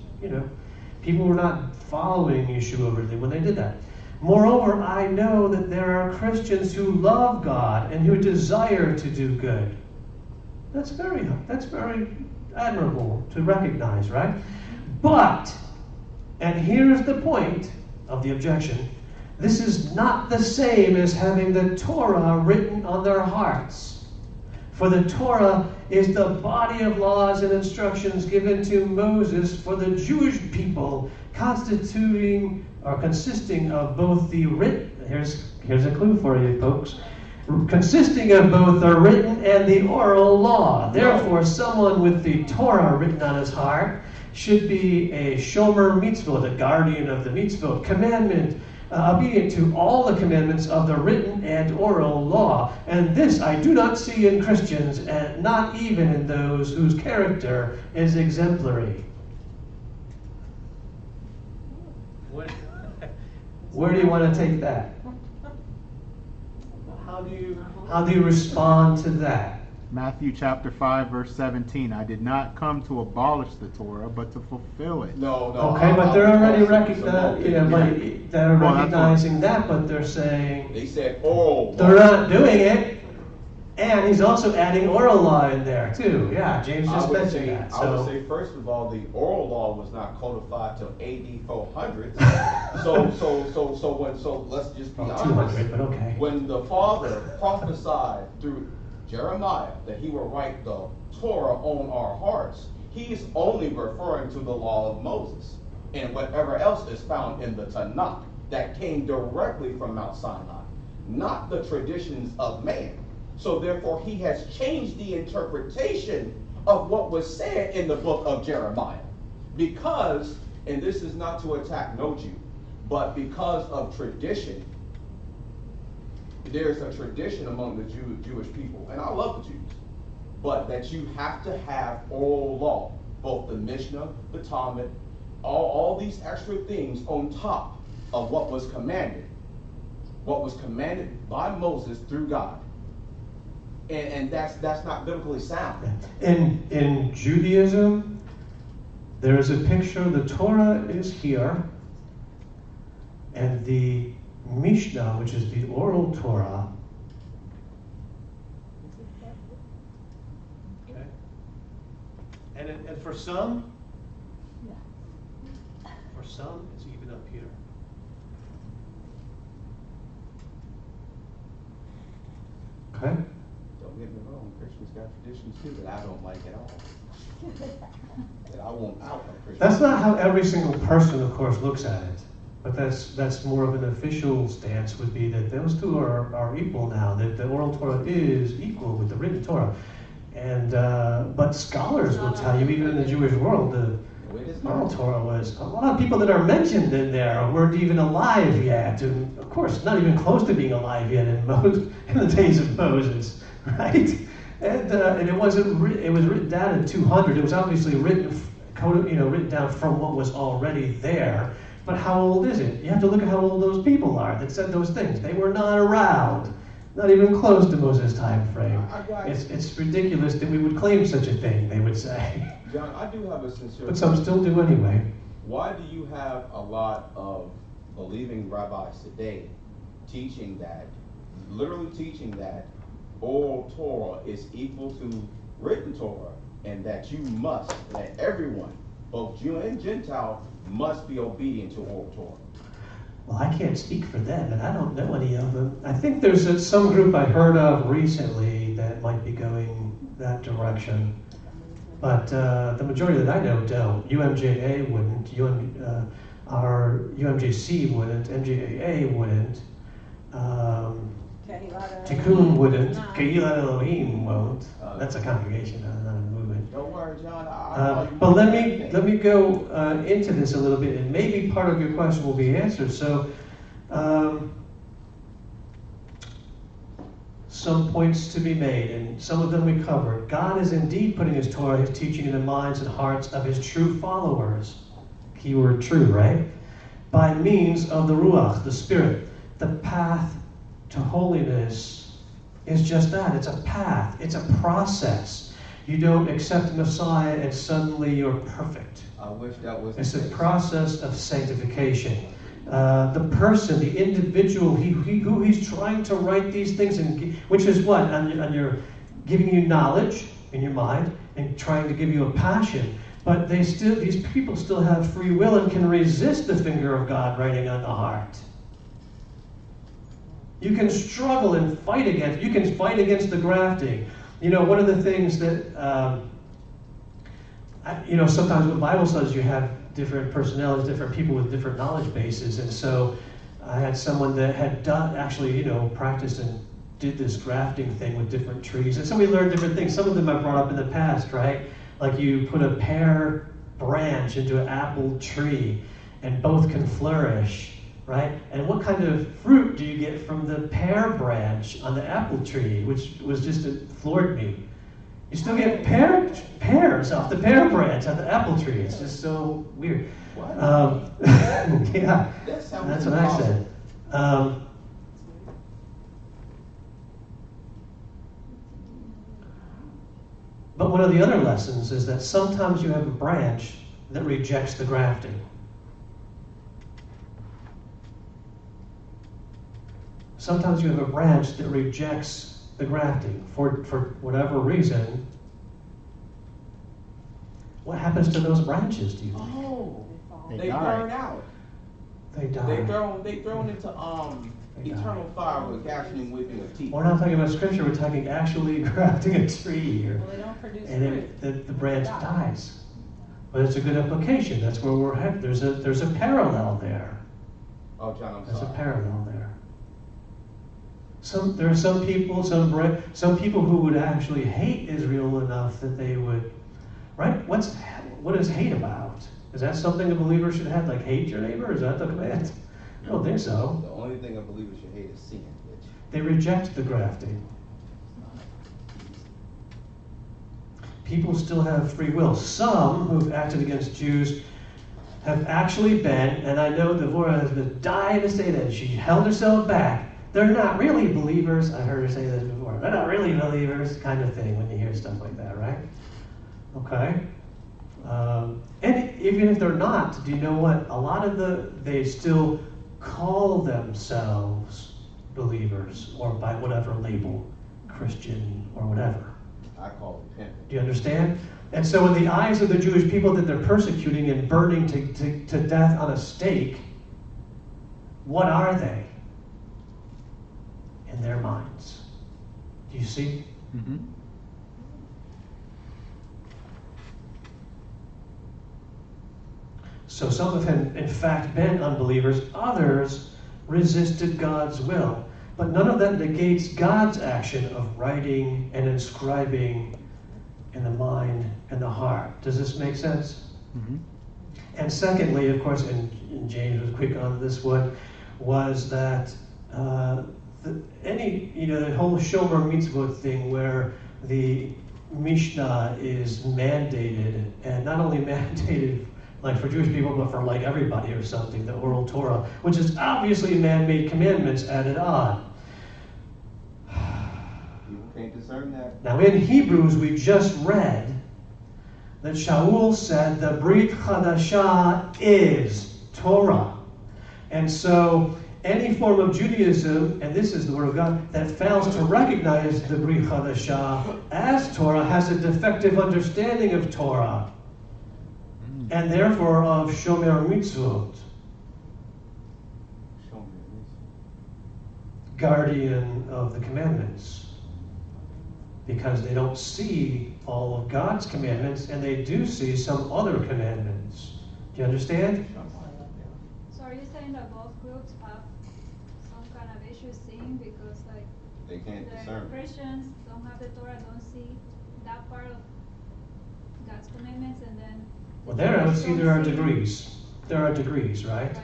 A: people were not following Yeshua really when they did that. Moreover, I know that there are Christians who love God and who desire to do good. That's very admirable to recognize, right? But, and here's the point of the objection, this is not the same as having the Torah written on their hearts. For the Torah is the body of laws and instructions given to Moses for the Jewish people, consisting of both the written, here's a clue for you folks, consisting of both the written and the oral law. Therefore, someone with the Torah written on his heart should be a shomer mitzvot, a guardian of the mitzvot, commandment, obedient to all the commandments of the written and oral law. And this I do not see in Christians, and not even in those whose character is exemplary. Where do you want to take that? How do you respond to that?
F: Matthew chapter 5, verse 17. I did not come to abolish the Torah, but to fulfill it.
C: No.
A: Okay, but they're already recognizing that, but they're saying
C: they said oral.
A: They're not doing it, and he's also adding oral law in there too. Yeah, James just mentioned that.
C: I would say first of all, the oral law was not codified till AD 400. So let's just be honest.
A: 200, but okay.
C: When the Father prophesied through Jeremiah that he will write the Torah on our hearts, he's only referring to the law of Moses and whatever else is found in the Tanakh that came directly from Mount Sinai, not the traditions of man. So therefore, he has changed the interpretation of what was said in the book of Jeremiah. Because, and this is not to attack no Jew, but because of tradition, there's a tradition among the Jewish people, and I love the Jews, but that you have to have oral law, both the Mishnah, the Talmud, all these extra things on top of what was commanded by Moses through God. And that's not biblically sound.
A: In Judaism, there is a picture, the Torah is here, and the Mishnah, which is the oral Torah, okay, and for some, it's even up here. Okay.
C: Don't get me wrong, Christians got traditions too that I don't like at all. That I want out of Christians.
A: That's not how every single person, of course, looks at it. But that's more of an official stance, would be that those two are equal now, that the oral Torah is equal with the written Torah. And but scholars will tell you, even in the Jewish world, the oral Torah was, a lot of people that are mentioned in there weren't even alive yet, and of course not even close to being alive yet in the days of Moses, right? And it was written down in 200. It was obviously written down from what was already there. But how old is it? You have to look at how old those people are that said those things. They were not around, not even close to Moses' time frame. It's ridiculous that we would claim such a thing, they would say.
C: John, I do have a sincere
A: But some still do anyway.
C: Why do you have a lot of believing rabbis today literally teaching that oral Torah is equal to written Torah, and that everyone, both Jew and Gentile, must be obedient to oral Torah?
A: Well, I can't speak for them, and I don't know any of them. I think there's some group I heard of recently that might be going that direction. But the majority that I know don't. UMJA wouldn't, our UMJC wouldn't, MJAA wouldn't, Tikkun wouldn't, Kehilat Elohim won't. That's a congregation, not a movement.
C: Don't worry, John.
A: But let me go into this a little bit, and maybe part of your question will be answered. So, some points to be made, and some of them we covered. God is indeed putting His Torah, His teaching in the minds and hearts of His true followers. Keyword true, right? By means of the Ruach, the Spirit. The path to holiness is just that. It's a path. It's a process. You don't accept Messiah and suddenly you're perfect.
C: I wish that was.
A: It's a process of sanctification. The person, the individual, who he's trying to write these things, which is what? On your giving you knowledge in your mind and trying to give you a passion. But these people still have free will and can resist the finger of God writing on the heart. You can struggle and fight against. You can fight against the grafting. One of the things that sometimes with Bible studies you have different personalities, different people with different knowledge bases, and so I had someone that had practiced and did this grafting thing with different trees, and so we learned different things. Some of them I brought up in the past, right? Like you put a pear branch into an apple tree, and both can flourish. Right? And what kind of fruit do you get from the pear branch on the apple tree, which was just floored me? You still get pears off the pear branch on the apple tree. It's just so weird.
C: What?
A: Yeah, that's what I said. But one of the other lessons is that sometimes you have a branch that rejects the grafting. Sometimes you have a branch that rejects the grafting for whatever reason. What happens to those branches, do you think?
C: Oh, they
F: die.
C: burn out.
A: They die.
C: They thrown into eternal fire with gnashing and weeping of teeth.
A: We're not talking about scripture, we're talking actually grafting a tree here.
E: Well, they don't produce
A: And
E: fruit.
A: the branch dies. But it's a good implication. That's where we're headed. There's a parallel there.
C: Oh, John, I'm
A: There's
C: sorry.
A: a parallel there. There are some people who would actually hate Israel enough that they would, right? What is hate about? Is that something a believer should have? Like hate your neighbor? Is that the command? I don't think so.
C: The only thing a believer should hate is sin, bitch.
A: They reject the grafting. People still have free will. Some who've acted against Jews have actually been, and I know Devorah has been dying to say that, she held herself back, they're not really believers. I heard her say this before. They're not really believers, kind of thing, when you hear stuff like that, right? Okay. And even if they're not, do you know what? A lot of they still call themselves believers, or by whatever label, Christian or whatever.
C: I call it repentant.
A: Do you understand? And so in the eyes of the Jewish people that they're persecuting and burning to death on a stake, what are they in their minds? Do you see?
F: Mm-hmm.
A: So some have in fact been unbelievers, others resisted God's will. But none of that negates God's action of writing and inscribing in the mind and the heart. Does this make sense?
F: Mm-hmm.
A: And secondly, of course, and James was quick on this one, was that the whole Shomer Mitzvot thing where the Mishnah is mandated, and not only mandated like for Jewish people, but for like everybody or something, the oral Torah, which is obviously man-made commandments added on.
C: People can't discern that.
A: Now in Hebrews, we just read that Shaul said the Brit Chadashah is Torah. And so any form of Judaism, and this is the Word of God, that fails to recognize the Brit Chadashah as Torah has a defective understanding of Torah, and therefore of Shomer Mitzvot, guardian of the commandments, because they don't see all of God's commandments, and they do see some other commandments. Do you understand?
H: So are you saying that both groups have some kind of issue seeing because like
C: They can't
H: the
C: discern.
H: Christians don't have the Torah, don't see that part of God's commandments, and then
A: Well, there I would see there are degrees. There are degrees, right?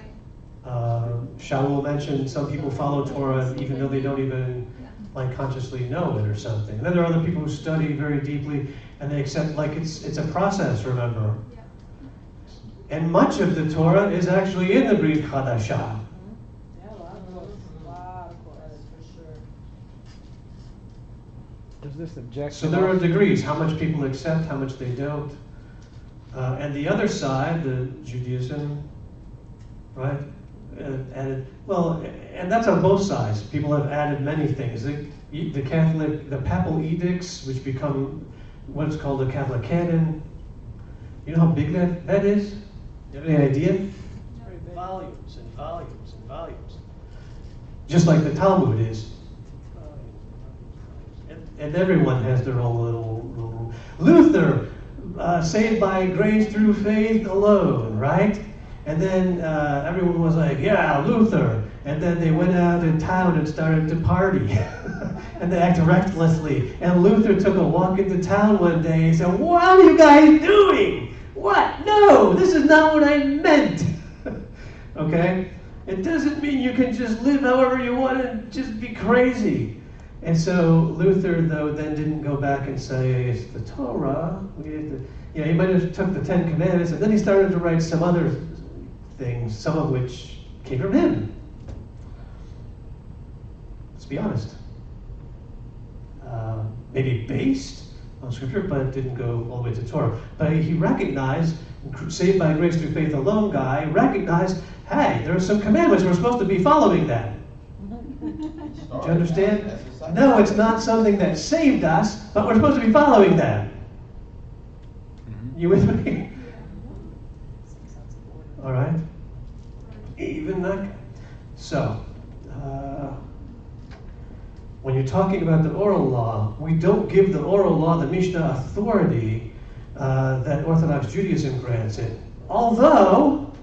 A: Shaul mentioned some people follow Torah even though they don't even like consciously know it or something. And then there are other people who study very deeply and they accept like it's a process, remember?
H: Yeah.
A: And much of the Torah is actually in the Brit Chadashah.
J: Yeah, a lot of courses, for sure.
G: Does this objection?
A: So there are degrees, how much people accept, how much they don't. And the other side, the Judaism, right? And that's on both sides. People have added many things. The papal edicts, which become what's called the Catholic canon. You know how big that is? You have any idea? Volumes and volumes and volumes. Just like the Talmud is. And everyone has their own little Luther, saved by grace through faith alone, right? And then everyone was like, yeah, Luther. And then they went out in town and started to party. And they acted recklessly. And Luther took a walk into town one day and said, what are you guys doing? What? No, this is not what I meant. Okay? It doesn't mean you can just live however you want and just be crazy. And so Luther, though, then didn't go back and say, it's the Torah. He might have took the Ten Commandments, and then he started to write some other things, some of which came from him. Let's be honest. Maybe based on Scripture, but it didn't go all the way to Torah. But he recognized, saved by grace through faith alone guy, recognized, hey, there are some commandments, we're supposed to be following them. Do you understand? No, it's not something that saved us, but we're supposed to be following them. You with me? All right? Even that. So, when you're talking about the oral law, we don't give the oral law, the Mishnah, authority that Orthodox Judaism grants it. Although,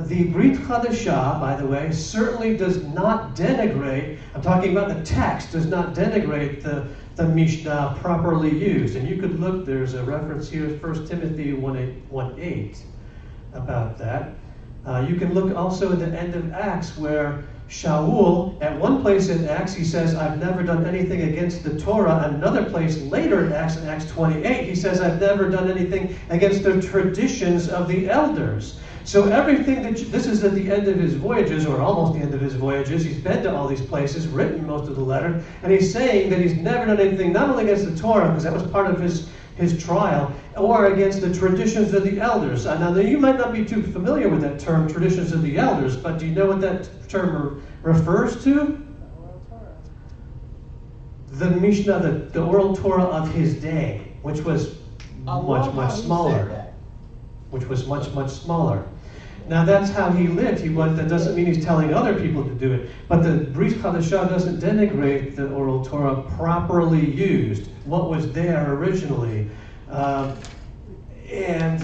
A: the Brit Chadashah, by the way, certainly does not denigrate, I'm talking about the text, does not denigrate the Mishnah properly used. And you could look, there's a reference here, 1 Timothy 1:8 about that. You can look also at the end of Acts where Shaul, at one place in Acts, he says, I've never done anything against the Torah. Another place later in Acts 28, he says, I've never done anything against the traditions of the elders. So everything this is at the end of his voyages, or almost the end of his voyages. He's been to all these places, written most of the letter, and he's saying that he's never done anything, not only against the Torah, because that was part of his trial, or against the traditions of the elders. Now, you might not be too familiar with that term, traditions of the elders, but do you know what that term refers to? The Mishnah, the oral Torah of his day, which was much smaller. Which was much smaller. Now, that's how he lived. That doesn't mean he's telling other people to do it. But the Brit Chadashah doesn't denigrate the oral Torah properly used, what was there originally, and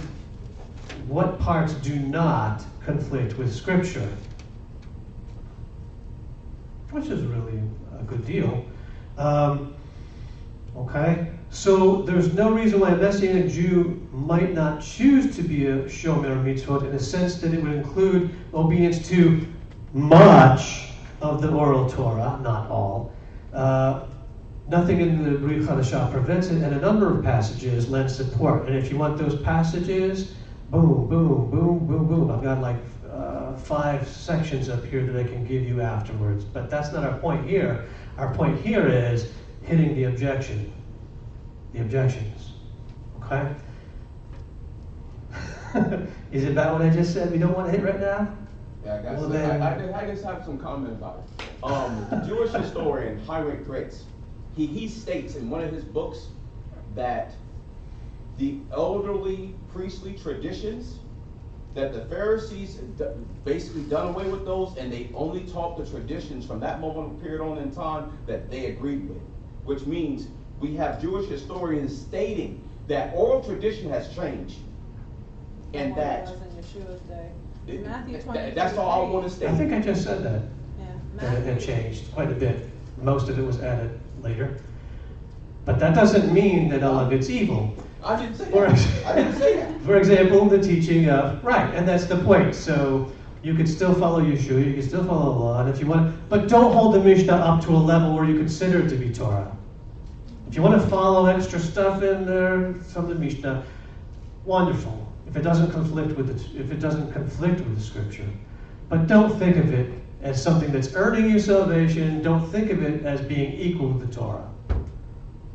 A: what parts do not conflict with Scripture, which is really a good deal. Okay? So there's no reason why a Messianic Jew might not choose to be a Shomer Mitzvot, in a sense that it would include obedience to much of the oral Torah, not all. Nothing in the Brit Chadashah prevents it, and a number of passages lend support. And if you want those passages, boom, boom, boom, boom, boom. I've got like 5 sections up here that I can give you afterwards. But that's not our point here. Our point here is hitting the objection. The objections. Okay? Is it about what I just said we don't want to hit right now?
C: Yeah, I got
A: Well,
C: some,
A: then-
C: I just have some comment about it. The Jewish historian Hiram Gritz, he states in one of his books that the elderly priestly traditions, that the Pharisees basically done away with those, and they only taught the traditions from that moment period on in time that they agreed with, which means we have Jewish historians stating that oral tradition has changed, and that
E: was in Yeshua's day. Matthew 23.
C: that's all I want to state.
A: I think I just said that.
E: Yeah.
A: That it had changed quite a bit. Most of it was added later. But that doesn't mean that all of it's evil.
C: I didn't say that. I didn't say that.
A: For example, the teaching of, right, and that's the point. So you could still follow Yeshua, you can still follow the law, and if you want, but don't hold the Mishnah up to a level where you consider it to be Torah. If you want to follow extra stuff in there from the Mishnah, wonderful. If it doesn't conflict with the Scripture, but don't think of it as something that's earning you salvation. Don't think of it as being equal to the Torah.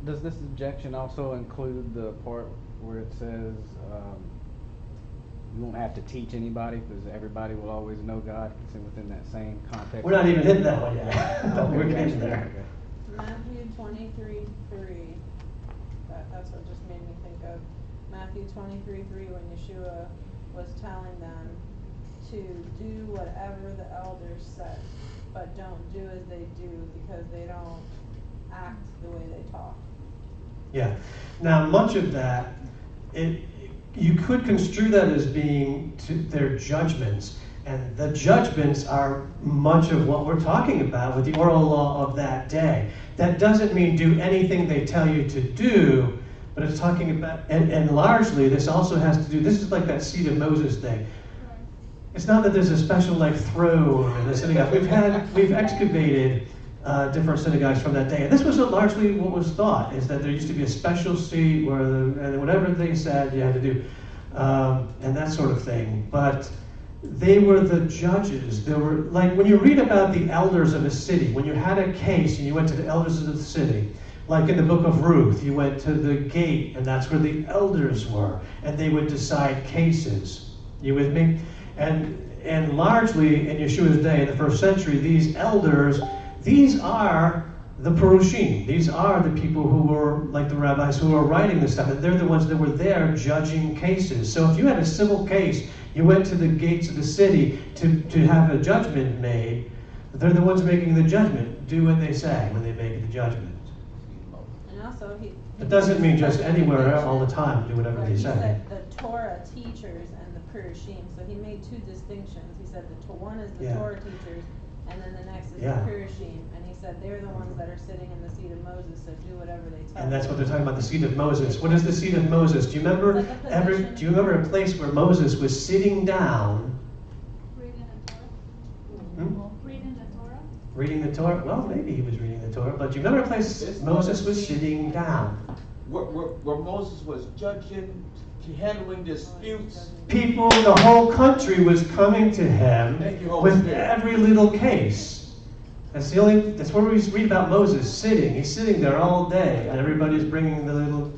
G: Does this objection also include the part where it says you won't have to teach anybody because everybody will always know God? It's within that same context.
A: We're not even hitting that one yet. But we're getting there.
E: Matthew 23:3. That's what just made me think of Matthew 23:3, when Yeshua was telling them to do whatever the elders said, but don't do as they do because they don't act the way they talk.
A: Yeah. Now, much of that, you could construe that as being their judgments. And the judgments are much of what we're talking about with the oral law of that day. That doesn't mean do anything they tell you to do, but it's talking about, and largely this also has to do, this is like that seat of Moses thing. It's not that there's a special like throne in the synagogue. We've excavated different synagogues from that day. And this was largely what was thought, is that there used to be a special seat where and whatever they said you had to do, and that sort of thing. But they were the judges. They were, like when you read about the elders of a city, when you had a case and you went to the elders of the city, like in the book of Ruth, you went to the gate and that's where the elders were, and they would decide cases. You with me? And largely in Yeshua's day, in the first century, these elders, these are the Perushim. These are the people who were, like the rabbis, who were writing this stuff. And they're the ones that were there judging cases. So if you had a civil case, you went to the gates of the city to have a judgment made. They're the ones making the judgment. Do what they say when they make the judgment.
E: And also,
A: It doesn't mean just anywhere all the time, do whatever they
E: he
A: say.
E: said the Torah teachers and the Perushim. So he made two distinctions. He said one is the
A: Yeah.
E: Torah teachers, and then the next is
A: Yeah.
E: the Perushim. And he said they're the ones that are sitting in the seat of Moses, so do whatever they tell
A: And that's
E: you.
A: what they're talking about, the seat of Moses. What is the seat of Moses? Do you remember
E: Like a position.
A: do you remember a place where Moses was sitting down?
H: Reading the Torah.
A: Hmm?
H: Reading the Torah.
A: Reading the Torah? Well, maybe he was reading the Torah, but you remember a place Moses was sitting down.
C: Where Moses was judging, handling disputes.
A: People, the whole country was coming to him with every little case. That's where we read about Moses sitting. He's sitting there all day, and everybody's bringing the little,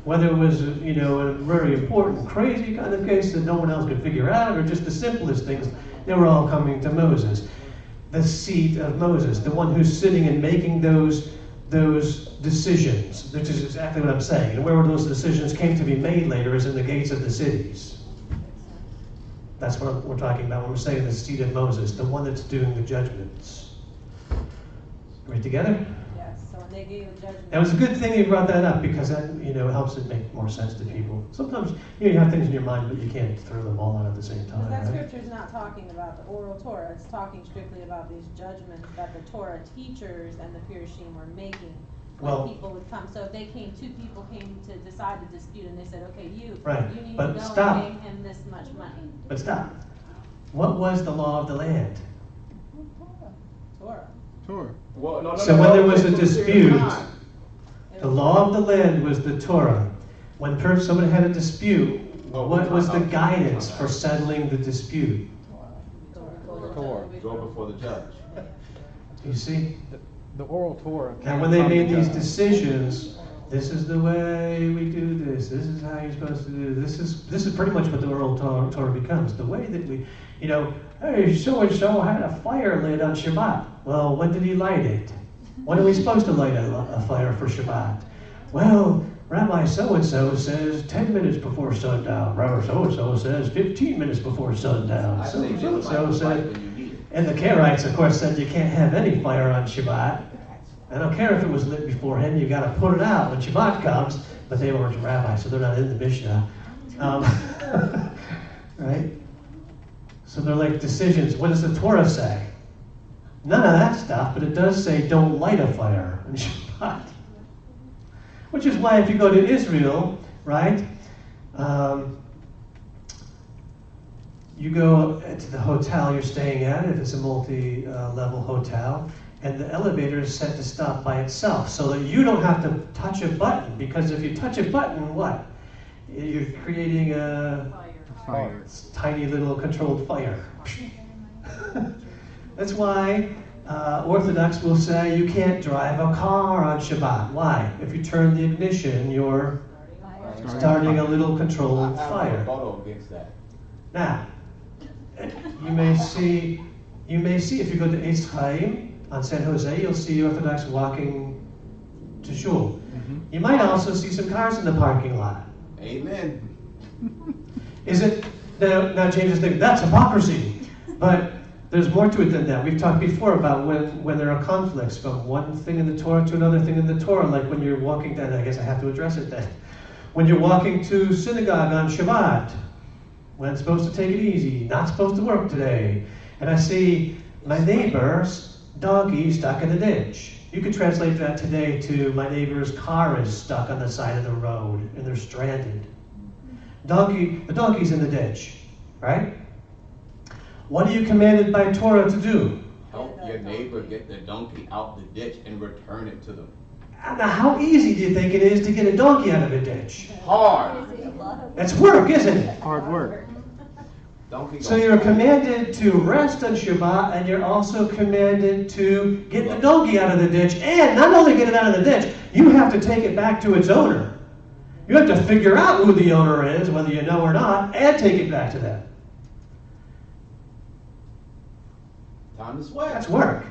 A: whether it was, a very important, crazy kind of case that no one else could figure out, or just the simplest things, they were all coming to Moses. The seat of Moses, the one who's sitting and making those decisions, which is exactly what I'm saying. And where those decisions came to be made later is in the gates of the cities. That's what we're talking about when we're saying the seat of Moses, the one that's doing the judgments. Read together?
D: Yes, so when they gave a judgment.
A: It was a good thing you brought that up, because that, it helps it make more sense to people. Sometimes, you have things in your mind, but you can't throw them all out at the same time,
D: Because that
A: right?
D: scripture's not talking about the oral Torah, it's talking strictly about these judgments that the Torah teachers and the Pirushim were making when
A: Well-
D: people would come. So if two people came to decide the dispute and they said, okay, you need
A: but
D: to go
A: stop.
D: and pay him this much money.
A: But stop. What was the law of the land?
D: Torah.
F: Torah.
C: Well, no,
A: So when there was a
C: it
A: dispute,
C: time.
A: the law of the land was the Torah. When somebody had a dispute, what was the guidance for settling the dispute?
G: Torah.
C: Go before the judge.
A: You see?
G: The oral Torah.
A: And
G: came
A: when they
G: from
A: made
G: the
A: these
G: judge.
A: decisions, this is the way we do this. This is how you're supposed to do this. This is pretty much what the oral Torah becomes. The way that we, hey, so and so had a fire lit on Shabbat. Well, when did he light it? When are we supposed to light a fire for Shabbat? Well, Rabbi so and so says 10 minutes before sundown. Rabbi so and so says 15 minutes before sundown. So and so said. And the Karaites, of course, said you can't have any fire on Shabbat. I don't care if it was lit beforehand, you got to put it out when Shabbat comes. But they weren't rabbis, so they're not in the Mishnah. Right? So they're like decisions. What does the Torah say? None of that stuff, but it does say don't light a fire on Shabbat. Which is why if you go to Israel, right? You go to the hotel you're staying at, if it's a multi-level hotel, and the elevator is set to stop by itself, so that you don't have to touch a button, because if you touch a button, what? You're creating a
F: Fire.
A: tiny little controlled fire. That's why Orthodox will say you can't drive a car on Shabbat. Why? If you turn the ignition, you're starting a little controlled fire.
C: I have a rebuttal against that.
A: Now, you may see if you go to Eitz Chaim on San Jose, you'll see Orthodox walking to shul. You might also see some cars in the parking lot.
C: Amen.
A: Is it now James is thinking that's hypocrisy, but there's more to it than that. We've talked before about when there are conflicts from one thing in the Torah to another thing in the Torah, like when you're walking down. I guess I have to address it then. When you're walking to synagogue on Shabbat, when it's supposed to take it easy, not supposed to work today, and I see my neighbor's donkey stuck in the ditch. You could translate that today to my neighbor's car is stuck on the side of the road and they're stranded. The donkey's in the ditch, right? What are you commanded by Torah to do?
C: Help your neighbor get the donkey out the ditch and return it to them.
A: Now, how easy do you think it is to get a donkey out of a ditch?
C: Hard.
A: That's work, isn't it?
F: Hard work.
C: Donkey
A: So you're commanded to rest on Shabbat, and you're also commanded to get the donkey out of the ditch. And not only get it out of the ditch, you have to take it back to its owner. You have to figure out who the owner is, whether you know or not, and take it back to them.
C: Time to sweat.
A: That's work.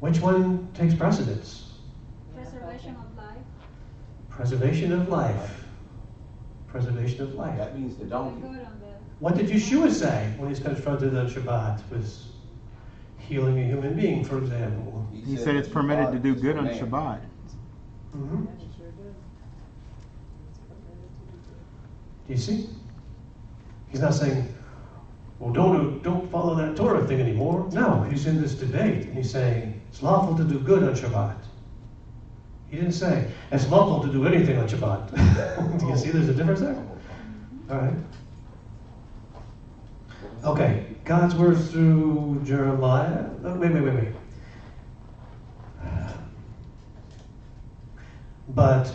A: Which one takes precedence?
H: Preservation of life.
A: Preservation of life. Preservation of life.
C: That means the
H: We're
C: donkey.
H: good on the.
A: What did Yeshua say when he's confronted on Shabbat with healing a human being, for example?
F: He said it's permitted to do good on Shabbat.
A: Mm-hmm. Do you see? He's not saying, well, don't follow that Torah thing anymore. No, he's in this debate, and he's saying, it's lawful to do good on Shabbat. He didn't say, it's lawful to do anything on Shabbat. Do you see there's a difference there? All right. Okay, God's words through Jeremiah. Oh, wait. But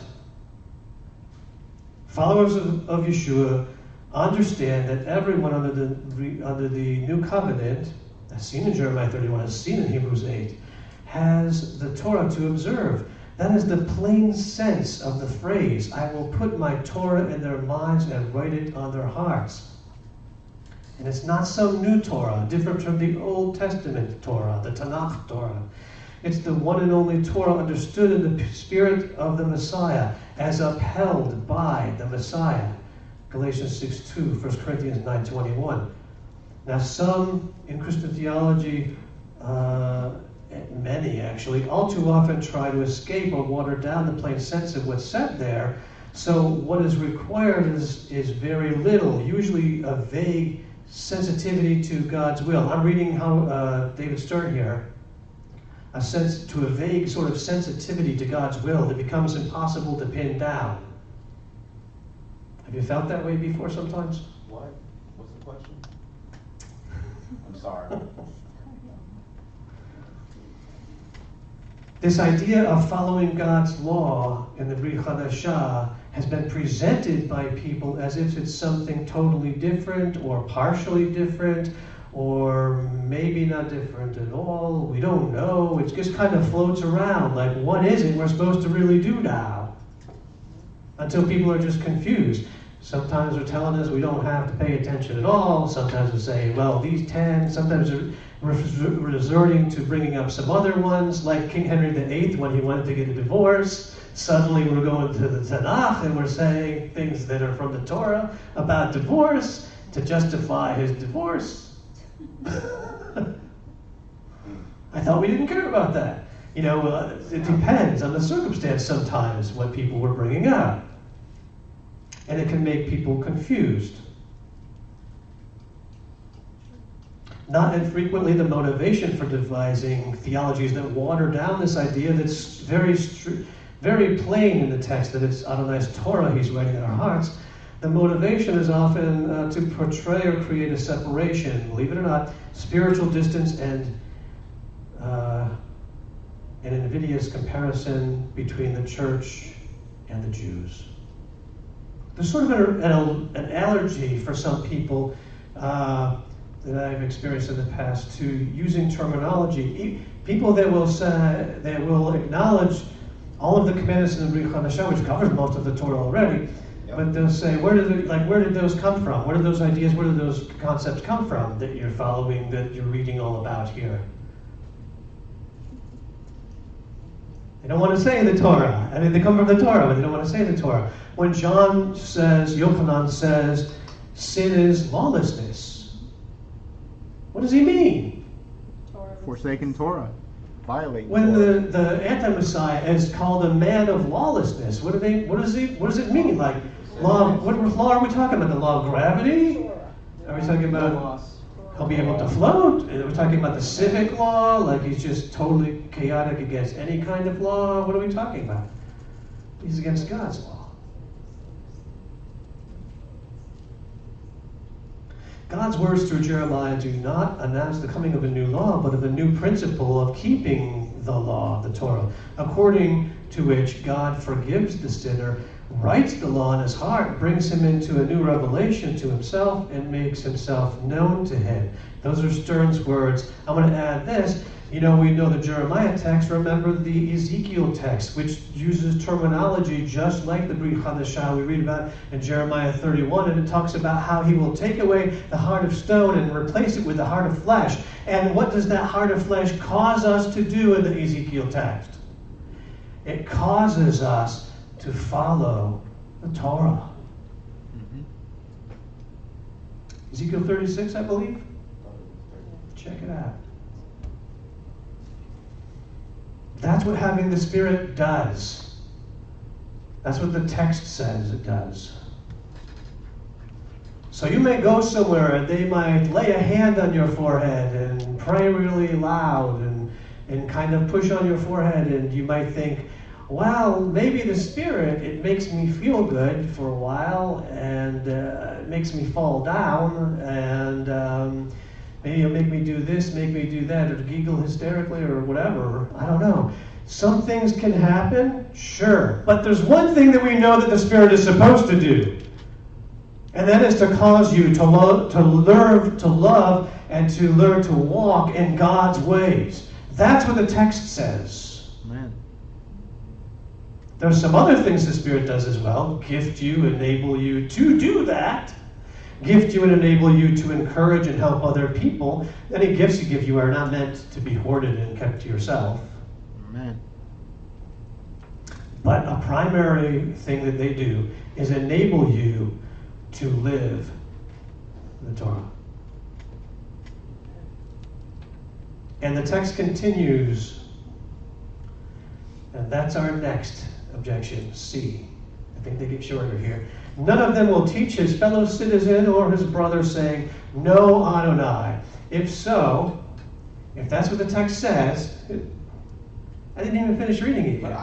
A: followers of Yeshua understand that everyone under the new covenant, as seen in Jeremiah 31, as seen in Hebrews 8, has the Torah to observe. That is the plain sense of the phrase, I will put my Torah in their minds and write it on their hearts. And it's not some new Torah, different from the Old Testament Torah, the Tanakh Torah. It's the one and only Torah understood in the spirit of the Messiah, as upheld by the Messiah. Galatians 6:2, 1 Corinthians 9:21. Now some in Christian theology, many actually, all too often try to escape or water down the plain sense of what's said there. So what is required is very little, usually a vague sensitivity to God's will. I'm reading how David Stern here. A vague sort of sensitivity to God's will that becomes impossible to pin down. Have you felt that way before sometimes?
C: What? What's the question? I'm sorry.
A: This idea of following God's law in the Brit Hadashah has been presented by people as if it's something totally different or partially different or maybe not different at all. We don't know. It just kind of floats around like, what is it we're supposed to really do now? Until people are just confused. Sometimes they're telling us we don't have to pay attention at all. Sometimes they say, well, these 10. Sometimes they're resorting to bringing up some other ones, like King Henry VIII when he wanted to get a divorce. Suddenly we're going to the Tanakh and we're saying things that are from the Torah about divorce to justify his divorce. I thought we didn't care about that. You know, it depends on the circumstance sometimes what people were bringing up. And it can make people confused. Not infrequently, the motivation for devising theologies that water down this idea that's very plain in the text, that it's Adonai's Torah he's writing in our hearts. The motivation is often to portray or create a separation, believe it or not, spiritual distance and an invidious comparison between the church and the Jews. There's sort of an allergy for some people that I've experienced in the past to using terminology. People that will say, they will acknowledge all of the commandments in the Brit Hadashah, which covers most of the Torah already, but they'll say, where did those come from? Where did those ideas, where did those concepts come from that you're following, that you're reading all about here? They don't want to say the Torah. I mean, they come from the Torah, but they don't want to say the Torah. When Yochanan says, sin is lawlessness, what does he mean?
F: Forsaken Torah. Violate
A: When
F: Torah.
A: the anti-Messiah is called a man of lawlessness, what does it mean? Like, what law are we talking about? The law of gravity? Are we talking about he'll be able to float? Are we talking about the civic law? Like he's just totally chaotic against any kind of law? What are we talking about? He's against God's law. God's words through Jeremiah do not announce the coming of a new law, but of a new principle of keeping the law, the Torah, according to which God forgives the sinner, writes the law in his heart, brings him into a new revelation to himself, and makes himself known to him. Those are Stern's words. I'm going to add this. You know, we know the Jeremiah text. Remember the Ezekiel text, which uses terminology just like the Brit Hadashah we read about in Jeremiah 31, and it talks about how he will take away the heart of stone and replace it with the heart of flesh. And what does that heart of flesh cause us to do in the Ezekiel text? It causes us to follow the Torah. Ezekiel 36, I believe. Check it out. That's what having the Spirit does. That's what the text says it does. So you may go somewhere and they might lay a hand on your forehead and pray really loud and kind of push on your forehead, and you might think, well, maybe the Spirit, it makes me feel good for a while, and it makes me fall down, and Maybe he'll make me do this, make me do that, or giggle hysterically, or whatever. I don't know. Some things can happen, sure. But there's one thing that we know that the Spirit is supposed to do. And that is to cause you to learn to love and to learn to walk in God's ways. That's what the text says.
F: Amen.
A: There's some other things the Spirit does as well. Gift you, enable you to do that. Gift you and enable you to encourage and help other people. Any gifts He gives you are not meant to be hoarded and kept to yourself.
F: Amen.
A: But a primary thing that they do is enable you to live the Torah. And the text continues, and that's our next objection, C. I think they get shorter here. None of them will teach his fellow citizen or his brother, saying, "Know Adonai." If so, if that's what the text says, I didn't even finish reading it
C: But
A: yet.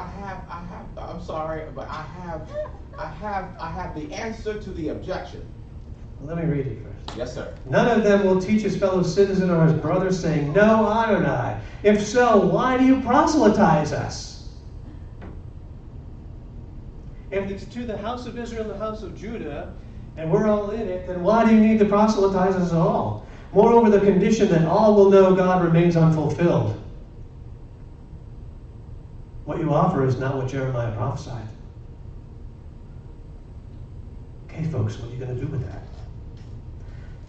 C: I'm sorry, but I have the answer to the objection.
A: Let me read it first.
C: Yes, sir.
A: None of them will teach his fellow citizen or his brother, saying, "Know Adonai." If so, why do you proselytize us? If it's to the house of Israel and the house of Judah, and we're all in it, then why do you need to proselytize us at all? Moreover, the condition that all will know God remains unfulfilled. What you offer is not what Jeremiah prophesied. Okay, folks, what are you going to do with that?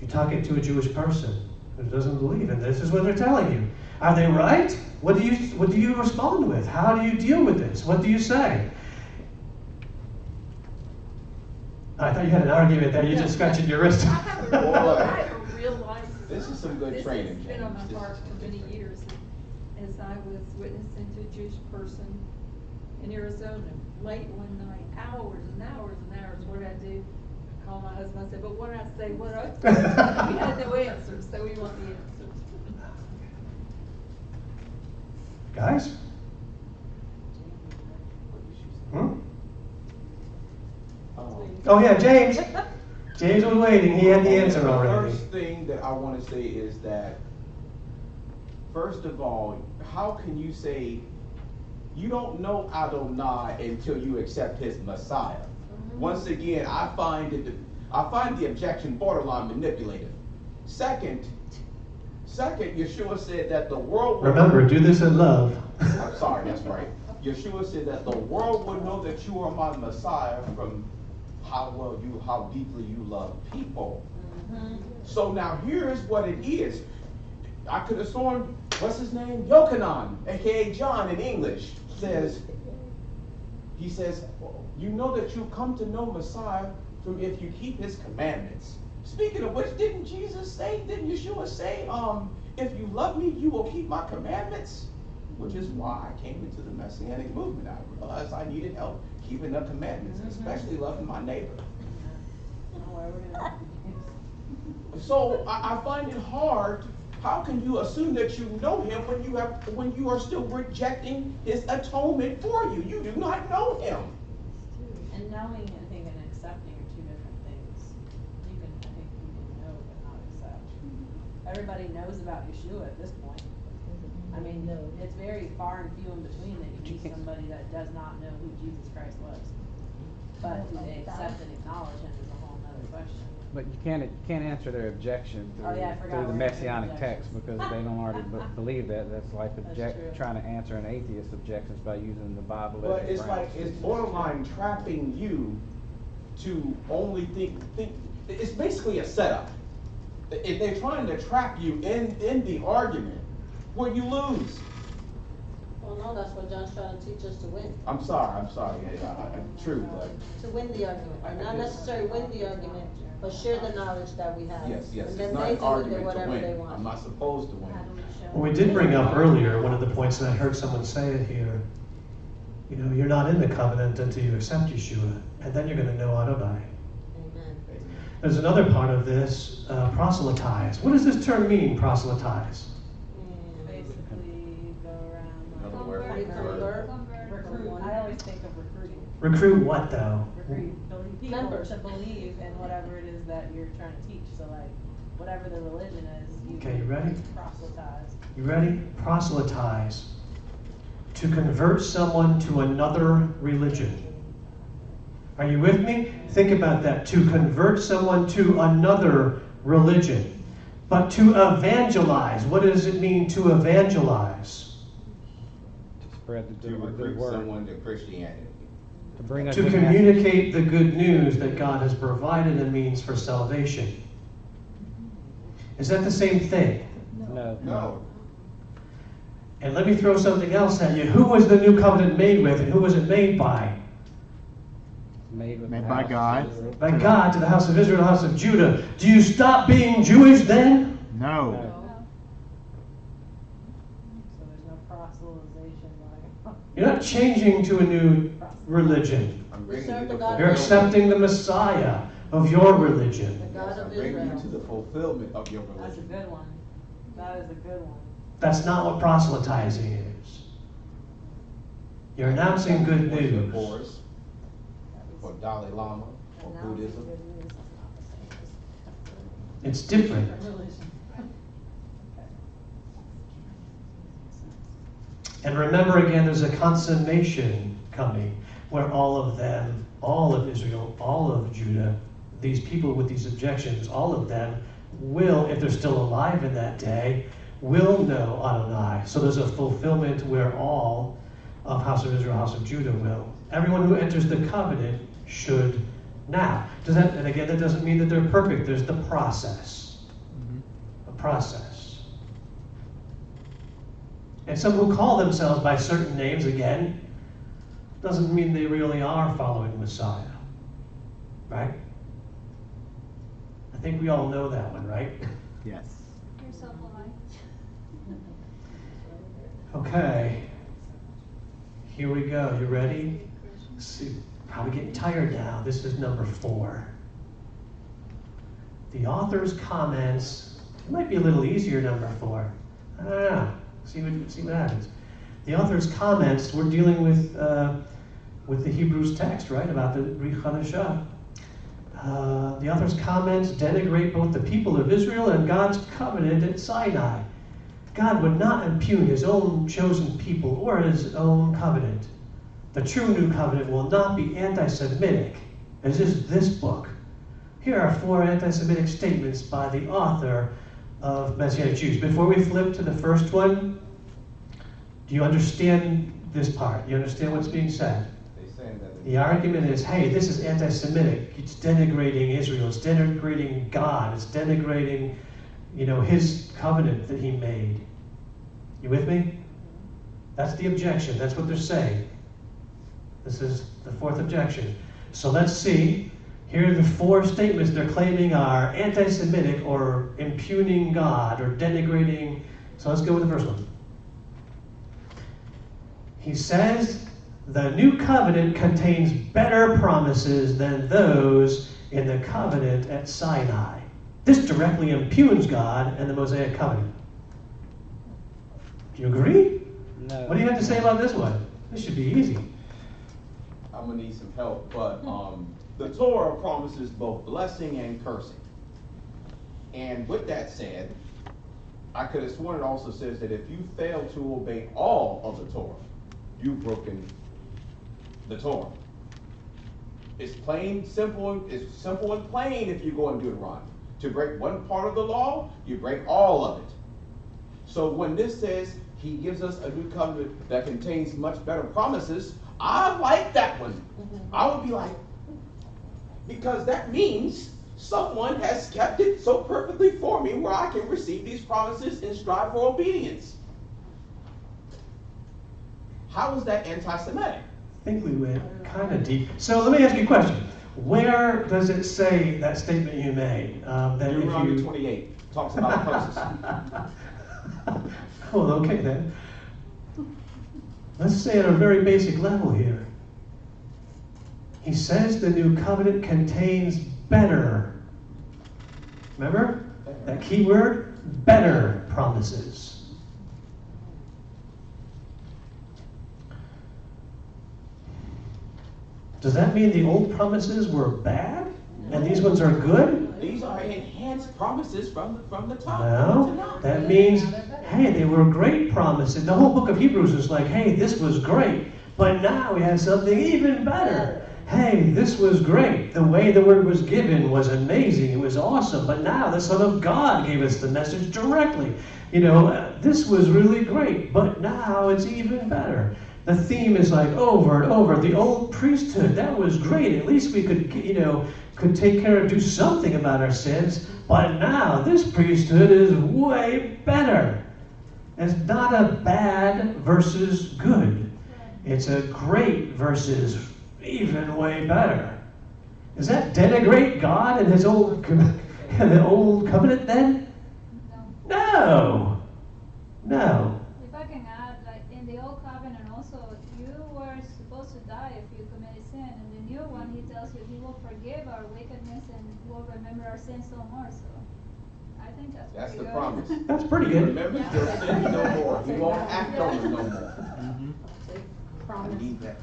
A: You talk it to a Jewish person who doesn't believe, and this is what they're telling you. Are they right? What do you respond with? How do you deal with this? What do you say? I thought you had an argument there. You're just scratching your wrist.
C: Boy,
B: realize
C: this is some good
B: this
C: training,
B: has been on
C: James.
B: my heart for many years. As I was witnessing to a Jewish person in Arizona late one night, hours and hours and hours. What did I do? I called my husband. I said, "But what did I say? What did I say?" We had no answers, so we want the answers.
A: Guys? Oh yeah, James. James was waiting. He had the answer
C: The
A: already.
C: first thing that I want to say is that, first of all, how can you say you don't know Adonai until you accept His Messiah? Once again, I find the objection borderline manipulative. Second, Yeshua said that the world will
A: Remember, do this in love.
C: I'm sorry, that's right. Yeshua said that the world would know that you are my Messiah from how deeply you love people. So now here's what it is. I could have sworn, what's his name? Yochanan, aka John in English, he says, you know that you come to know Messiah from if you keep His commandments. Speaking of which, didn't Yeshua say, if you love me, you will keep my commandments? Which is why I came into the Messianic movement. I realized I needed help keeping the commandments, especially loving my neighbor. So I find it hard. How can you assume that you know Him when you are still rejecting His atonement for you? You do not know Him.
D: And knowing, I think, and accepting are two different things. I think you can know but not accept. Everybody knows about Yeshua at this point. I mean, it's very far and few in between that you meet somebody that does not know who Jesus Christ was. But do they accept and acknowledge Him is a whole other question.
G: But you can't answer their objection
D: Oh, yeah, I forgot
G: through the
D: we're
G: Messianic
D: answering
G: text because they don't already believe that. That's like
D: That's true.
G: trying to answer an atheist objections by using the Bible
C: But
G: as
C: it's like it's borderline trapping you to only think. It's basically a setup. If they're trying to trap you in the argument, where you lose.
J: Well, no, that's what John's trying to teach us to win.
C: I'm sorry. True, but
J: To win the argument, or not necessarily win the argument, but share the knowledge that we have.
C: yes.
J: And
C: It's
J: then
C: not
J: they
C: an
J: do with it
C: argument to
J: whatever they
C: win.
J: want.
C: I'm not supposed to win.
D: How do we show?
A: Well, we did bring up earlier one of the points, and I heard someone say it here. You know, you're not in the covenant until you accept Yeshua, and then you're going to know Adonai.
J: Amen.
A: There's another part of this, proselytize. What does this term mean, proselytize?
D: Basically, go around.
C: Another word.
D: Recruit. I always think of recruiting.
A: Recruit what, though?
D: Recruit people
J: Members.
D: to believe in whatever it is that you're trying to teach. So like, whatever the religion is,
A: Okay, you ready?
D: proselytize.
A: You ready? Proselytize. To convert someone to another religion. Are you with me? Think about that. To convert someone to another religion. But to evangelize, what does it mean to evangelize?
G: To spread the
C: To
G: good
C: recruit
G: word.
C: someone to Christianity.
G: To bring a
A: To
G: good message.
A: communicate the good news that God has provided a means for salvation. Is that the same thing?
G: No.
C: No.
A: And let me throw something else at you. Who was the new covenant made with, and who was it made by?
G: Made with
F: Made
G: the
F: by
G: house of
F: God.
G: Israel.
A: By God to the house of Israel, the house of Judah. Do you stop being Jewish then?
F: No.
G: No.
D: So there's no proselytization going on.
A: You're not changing to a new religion.
C: I'm bringing
J: serve
C: you
J: the
C: the
J: God of
A: You're
C: fulfillment.
A: accepting the Messiah of your religion.
J: The God
C: Yes, I'm
J: of
C: bringing you to
J: Israel.
C: the fulfillment of your
D: That's a
C: religion.
D: good one. That is a good one.
A: That's not what proselytizing is. You're announcing good
C: Worship
A: news.
C: Horus, or Dalai Lama, or
D: Announcing
C: Buddhism.
D: good news is not the same as
A: It's different.
D: religion.
A: And remember again, there's a consummation coming where all of them, all of Israel, all of Judah, these people with these objections, all of them will, if they're still alive in that day, will know Adonai. So there's a fulfillment where all of House of Israel, House of Judah will. Everyone who enters the covenant should now. Does that? And again, that doesn't mean that they're perfect. There's the process. A process. And some who call themselves by certain names, again, doesn't mean they really are following Messiah. Right? I think we all know that one, right?
F: Yes.
H: You're self-aligned.
A: Okay. Here we go. You ready? See, probably getting tired now. This is number 4. The author's comments. It might be a little easier, number 4. I don't know. See what happens. The author's comments. We're dealing with the Hebrews text, right, about the Brit Hadashah. The author's comments denigrate both the people of Israel and God's covenant at Sinai. God would not impugn his own chosen people or his own covenant. The true new covenant will not be anti-Semitic, as is this book. Here are 4 anti-Semitic statements by the author of Messianic Jews. Before we flip to the first one, do you understand this part? Do you understand what's being said?
C: They're saying that
A: The argument is, hey, this is anti-Semitic. It's denigrating Israel. It's denigrating God. It's denigrating, his covenant that he made. You with me? That's the objection. That's what they're saying. This is the 4th objection. So let's see. Here are the 4 statements they're claiming are anti-Semitic or impugning God or denigrating. So let's go with the first one. He says, the new covenant contains better promises than those in the covenant at Sinai. This directly impugns God and the Mosaic covenant. Do you agree?
G: No.
A: What do you have to say about this one? This should be easy.
C: I'm gonna need some help, but the Torah promises both blessing and cursing. And with that said, I could have sworn it also says that if you fail to obey all of the Torah, you've broken the Torah. It's plain, simple. It's simple and plain if you go and do it wrong. To break one part of the law, you break all of it. So when this says he gives us a new covenant that contains much better promises, I like that one. I would be like, because that means someone has kept it so perfectly for me where I can receive these promises and strive for obedience. How is that anti-Semitic?
A: I think we went kind of deep. So let me ask you a question. Where does it say that statement you made? That
C: Deuteronomy
A: if you
C: 28 talks about curses.
A: Well, okay then. Let's say at a very basic level here. He says the new covenant contains better. Remember? That key word? Better promises. Does that mean the old promises were bad? And these ones are good?
C: These are enhanced enhanced promises from the top.
A: No, that means, hey, they were great promises. The whole book of Hebrews is like, hey, this was great, but now we have something even better. Hey, this was great. The way the word was given was amazing. It was awesome. But now the Son of God gave us the message directly. You know, this was really great, but now it's even better. The theme is like over and over. The old priesthood, that was great. At least we could, could take care of, do something about our sins. But now this priesthood is way better. It's not a bad versus good. It's a great versus even way better. Does that denigrate God and his old the old covenant then? No. No.
H: If I can add, like in the old covenant also, you were supposed to die if you committed sin. In the new one, he tells you he will forgive our wickedness and will remember our sins no more. So I think that's
C: the
H: pretty good.
C: promise.
A: That's pretty good.
C: Remember your sins no more. He won't act on them no more.
J: Promise.
C: I need that.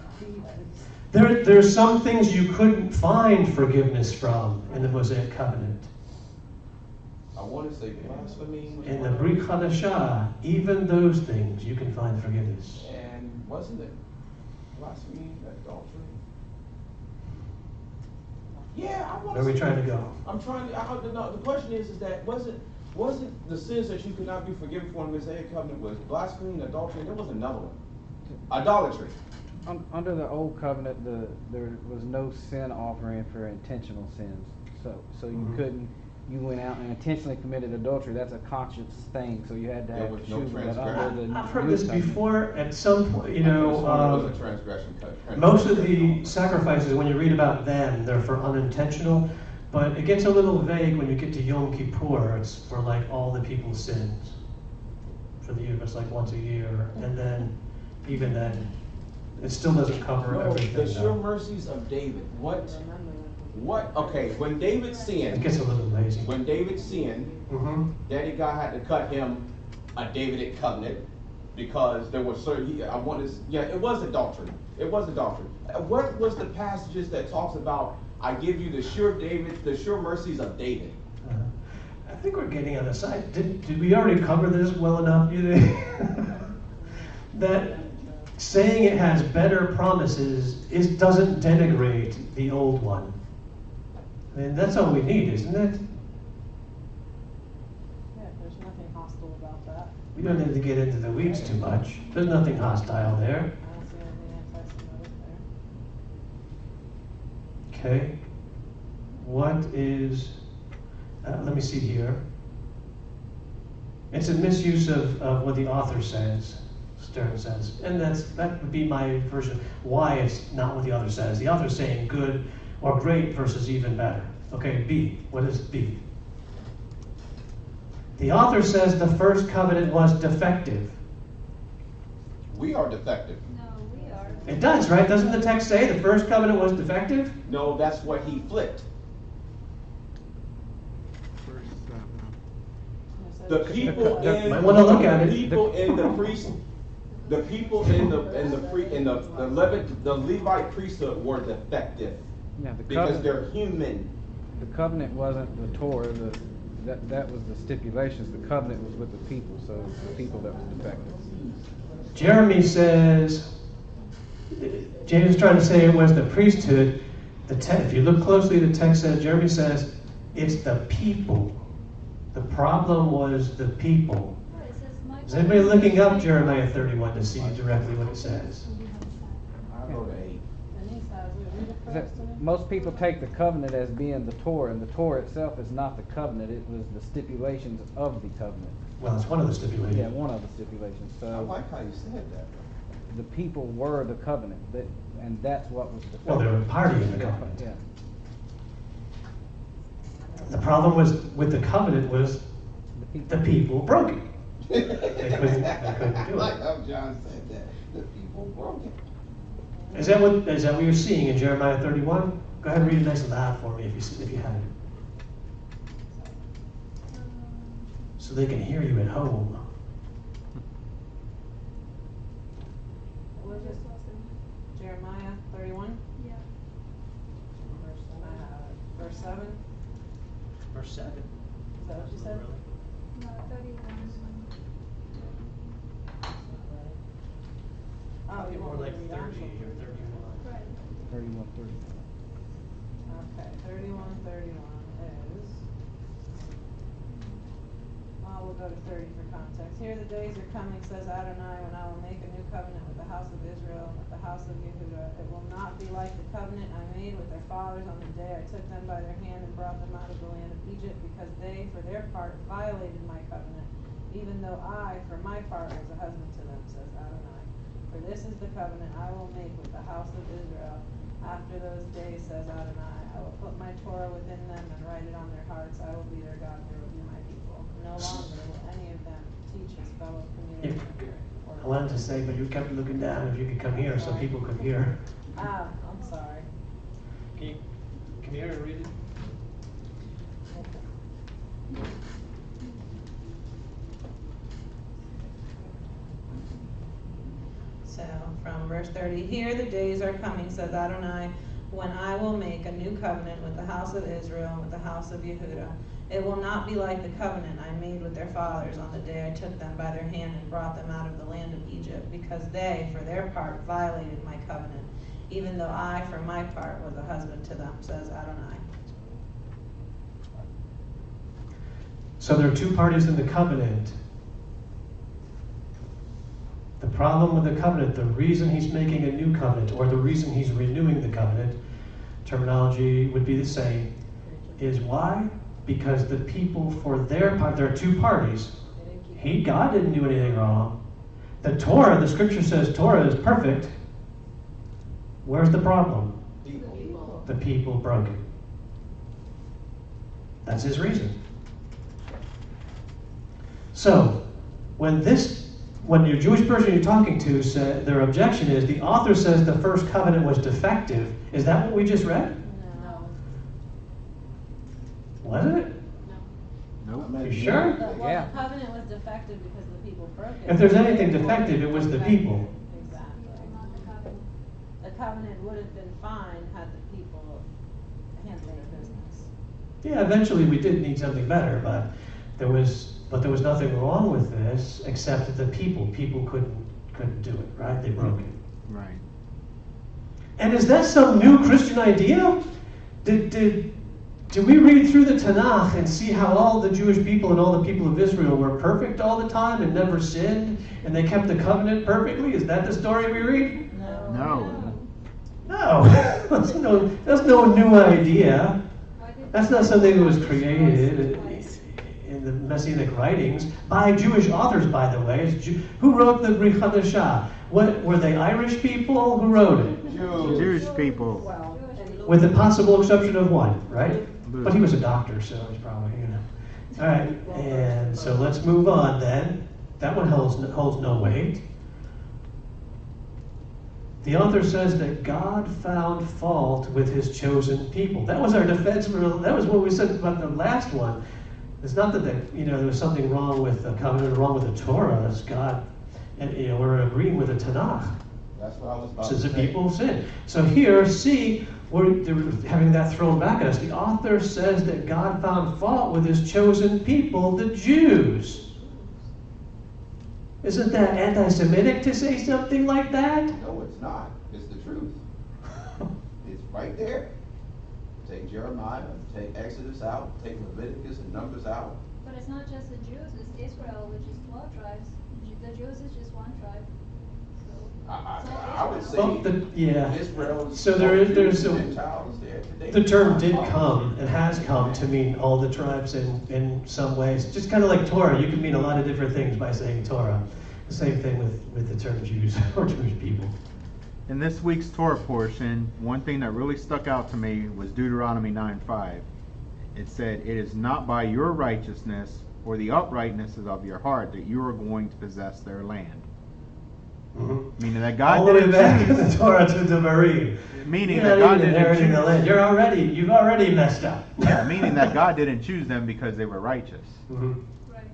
A: There's some things you couldn't find forgiveness from in the Mosaic covenant.
C: I want to say blasphemy.
A: In the Brit Hadashah, even those things you can find forgiveness.
C: And wasn't it blasphemy, adultery? Yeah, I want to.
A: Where are we trying to go?
C: I'm trying to. No, the question is that wasn't the sins that you could not be forgiven for in the Mosaic covenant was blasphemy and adultery? And there was another one. Idolatry.
G: Under the old covenant, there was no sin offering for intentional sins. So you couldn't. You went out and intentionally committed adultery. That's a conscious thing. So you had to have
C: There was no
G: tshuva, but
C: transgression.
G: under the
A: I've heard
G: new
A: this
G: covenant-
A: before. At some point,
C: It was a transgression.
A: most of the sacrifices, when you read about them, they're for unintentional. But it gets a little vague when you get to Yom Kippur. It's for like all the people's sins for the year. It's like once a year, and then even then, it still doesn't cover
C: No,
A: everything.
C: the sure
A: though.
C: mercies of David. What? Okay, when David
A: It
C: sinned,
A: gets a little lazy.
C: when David sinned,
A: Mm-hmm.
C: Daddy God had to cut him a Davidic covenant because there was certain. It was adultery. It was adultery. What was the passages that talks about? I give you the sure mercies of David.
A: I think we're getting on the side. Did we already cover this well enough? You think? That saying it has better promises doesn't denigrate the old one. I mean, that's all we need, isn't it?
D: Yeah, there's nothing hostile about that.
A: We don't need to get into the weeds too much. There's nothing hostile there.
D: I don't see anything anti-Semitic there.
A: Okay. What is, let me see here. It's a misuse of what the author says, Stern says. And that would be my version, why it's not what the author says. The author's saying good or great versus even better. Okay, B. What is B? The author says the first covenant was defective.
C: We are defective.
H: No, we are.
A: It does, right? Doesn't the text say the first covenant was defective?
C: No, that's what he flipped. The people in
A: Might wanna look at it.
C: people in the priest, the people in the Levite priesthood were defective
G: Yeah, the
C: because
G: covenant.
C: they're human.
G: The covenant wasn't the Torah. That was the stipulations. The covenant was with the people. So it's the people that was defective.
A: Jeremy says, James is trying to say it was the priesthood. If you look closely, the text says, Jeremy says, it's the people. The problem was the people.
H: It says, "My
A: Is anybody looking up Jeremiah 31 to see directly what it says?
C: I wrote an 8.
D: Denise has it. Read it
G: Is that-
D: first, Denise.
G: most people take the covenant as being the Torah, and the Torah itself is not the covenant. It was the stipulations of the covenant.
A: Well, it's one of the stipulations.
G: Yeah, one of the stipulations.
C: I
G: So
C: like how you said that.
G: the people were the covenant, and that's what was the
A: Well, they were a party in the
G: Yeah,
A: covenant.
G: yeah.
A: The problem was with the covenant was the people broke it. They couldn't do
C: I like
A: it.
C: how John said that. The people broke it.
A: Is that what you're seeing in Jeremiah 31? Go ahead and read it nice and loud for me if you have it, so they can hear you at home.
D: What is it? Jeremiah 31,
H: Yeah.
D: verse 7.
A: Verse 7.
E: Is that what you said?
H: No, 31.
E: Oh, you
A: More
E: want me
A: like
E: to read on
A: 30
E: from
A: or 31.
H: Right.
G: 31, 30.
E: Okay, 31 is, well, we'll go to 30 for context. Here the days are coming, says Adonai, when I will make a new covenant with the house of Israel, with the house of Yehudah. It will not be like the covenant I made with their fathers on the day I took them by their hand and brought them out of the land of Egypt, because they, for their part, violated my covenant, even though I, for my part, was a husband to them, says Adonai. For this is the covenant I will make with the house of Israel. After those days, says Adonai, I will put my Torah within them and write it on their hearts. I will be their God, and they will be my people. No longer will any of them teach his fellow community.
A: I wanted to say, but you kept looking down. If you could come here, so people could hear.
E: Ah, I'm sorry.
A: Can you hear and read it?
E: So, from verse 30, here the days are coming, says Adonai, when I will make a new covenant with the house of Israel and with the house of Yehudah. It will not be like the covenant I made with their fathers on the day I took them by their hand and brought them out of the land of Egypt, because they, for their part, violated my covenant, even though I, for my part, was a husband to them, says Adonai.
A: So there are two parties in the covenant. The problem with the covenant, the reason he's making a new covenant, or the reason he's renewing the covenant, terminology would be the same, is why? Because the people, for their part, there are two parties. God didn't do anything wrong. The Torah, the scripture says Torah is perfect. Where's the problem? The people broke it. That's his reason. So, when your Jewish person you're talking to said their objection is, the author says the first covenant was defective. Is that what we just read?
E: No.
A: Wasn't it?
F: Nope.
A: You sure?
E: The covenant was defective because the people broke it.
A: If there's anything defective, it was the people.
E: Exactly.
H: Not the covenant.
E: The covenant would have been fine had the people handled their business.
A: Yeah, eventually we did need something better, but there was nothing wrong with this except that the people couldn't do it, right? They broke it.
F: Right.
A: And is that some new Christian idea? Did we read through the Tanakh and see how all the Jewish people and all the people of Israel were perfect all the time and never sinned, and they kept the covenant perfectly? Is that the story we read?
F: No.
A: No. That's no new idea. That's not something that was created in the Messianic writings by Jewish authors, by the way. Who wrote the Brit Hadashah? Were they Irish people? Who wrote it?
F: Jewish people.
A: With the possible exception of one, right? But he was a doctor, so he's probably, All right, and so let's move on then. That one holds no weight. The author says that God found fault with his chosen people. That was our defense. That was what we said about the last one. It's not that there was something wrong with the covenant or wrong with the Torah. It's God, and we're agreeing with the Tanakh.
C: That's what I was about
A: Since
C: to
A: the
C: say.
A: people sin. So here, see, they're having that thrown back at us. The author says that God found fault with his chosen people, the Jews. Isn't that anti-Semitic to say something like that?
C: No, it's not. It's the truth. It's right there. Take Jeremiah, take Exodus out, take Leviticus and Numbers out.
H: But it's not just the Jews, it's Israel, which is 12 tribes. The Jews is just one tribe.
C: I would say
A: Well,
C: Israel.
A: So there's
C: Gentiles there today.
A: the term did come and has come to mean all the tribes in some ways. Just kind of like Torah, you can mean a lot of different things by saying Torah. The same thing with the term Jews or Jewish people.
F: In this week's Torah portion, one thing that really stuck out to me was Deuteronomy 9:5. It said, "It is not by your righteousness or the uprightness of your heart that you are going to possess their land."
A: Mm-hmm.
F: Meaning that God
A: all the way
F: didn't
A: back
F: choose.
A: in the Torah to the Marim.
F: Meaning
A: You're
F: that
A: not
F: God
A: even
F: didn't
A: inheriting the land.
F: choose.
A: You've already messed up.
F: Yeah, meaning that God didn't choose them because they were righteous.
A: Mm-hmm.
H: Right.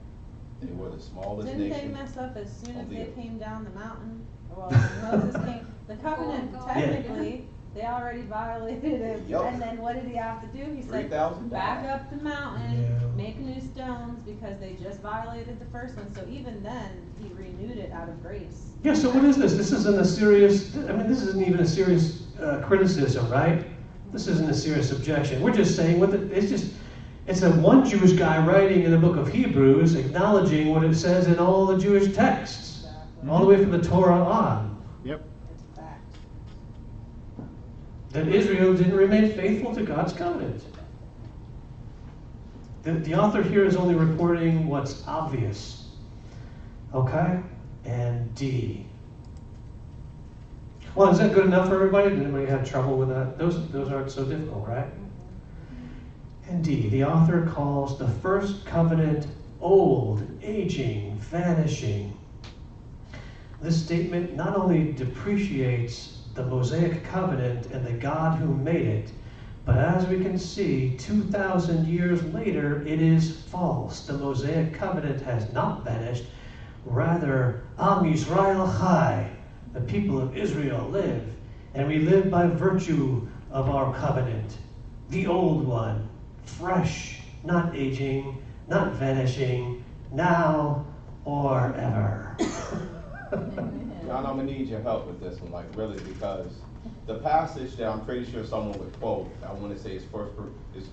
C: They were the smallest
E: Didn't
C: nation.
E: they mess up as soon as
C: on the
E: they
C: earth.
E: came down the mountain? Well, when Moses came, the covenant
H: Oh, God.
E: technically They already violated it.
C: Yup.
E: And then what did he have to do? He said,
C: 3,000
E: back
C: died.
E: up the mountain,
A: Yeah.
E: make new stones, because they just violated the first one. So even then, he renewed it out of grace.
A: Yeah, so what is this? This isn't a serious, I mean, this isn't even a serious criticism, right? This isn't a serious objection. We're just saying, it's a one Jewish guy writing in the book of Hebrews, acknowledging what it says in all the Jewish texts, all the way from the Torah on.
F: Yep.
E: It's fact.
A: That Israel didn't remain faithful to God's covenant. The author here is only reporting what's obvious. Okay? And D. Well, is that good enough for everybody? Did anybody have trouble with that? Those aren't so difficult, right? And D. The author calls the first covenant old, aging, vanishing. This statement not only depreciates the Mosaic covenant and the God who made it, but as we can see, 2,000 years later, it is false. The Mosaic covenant has not vanished. Rather, Am Yisrael Chai, the people of Israel live, and we live by virtue of our covenant, the old one, fresh, not aging, not vanishing, now or ever.
C: John, I'm gonna need your help with this one, like really, because the passage that I'm pretty sure someone would quote, I want to say is it's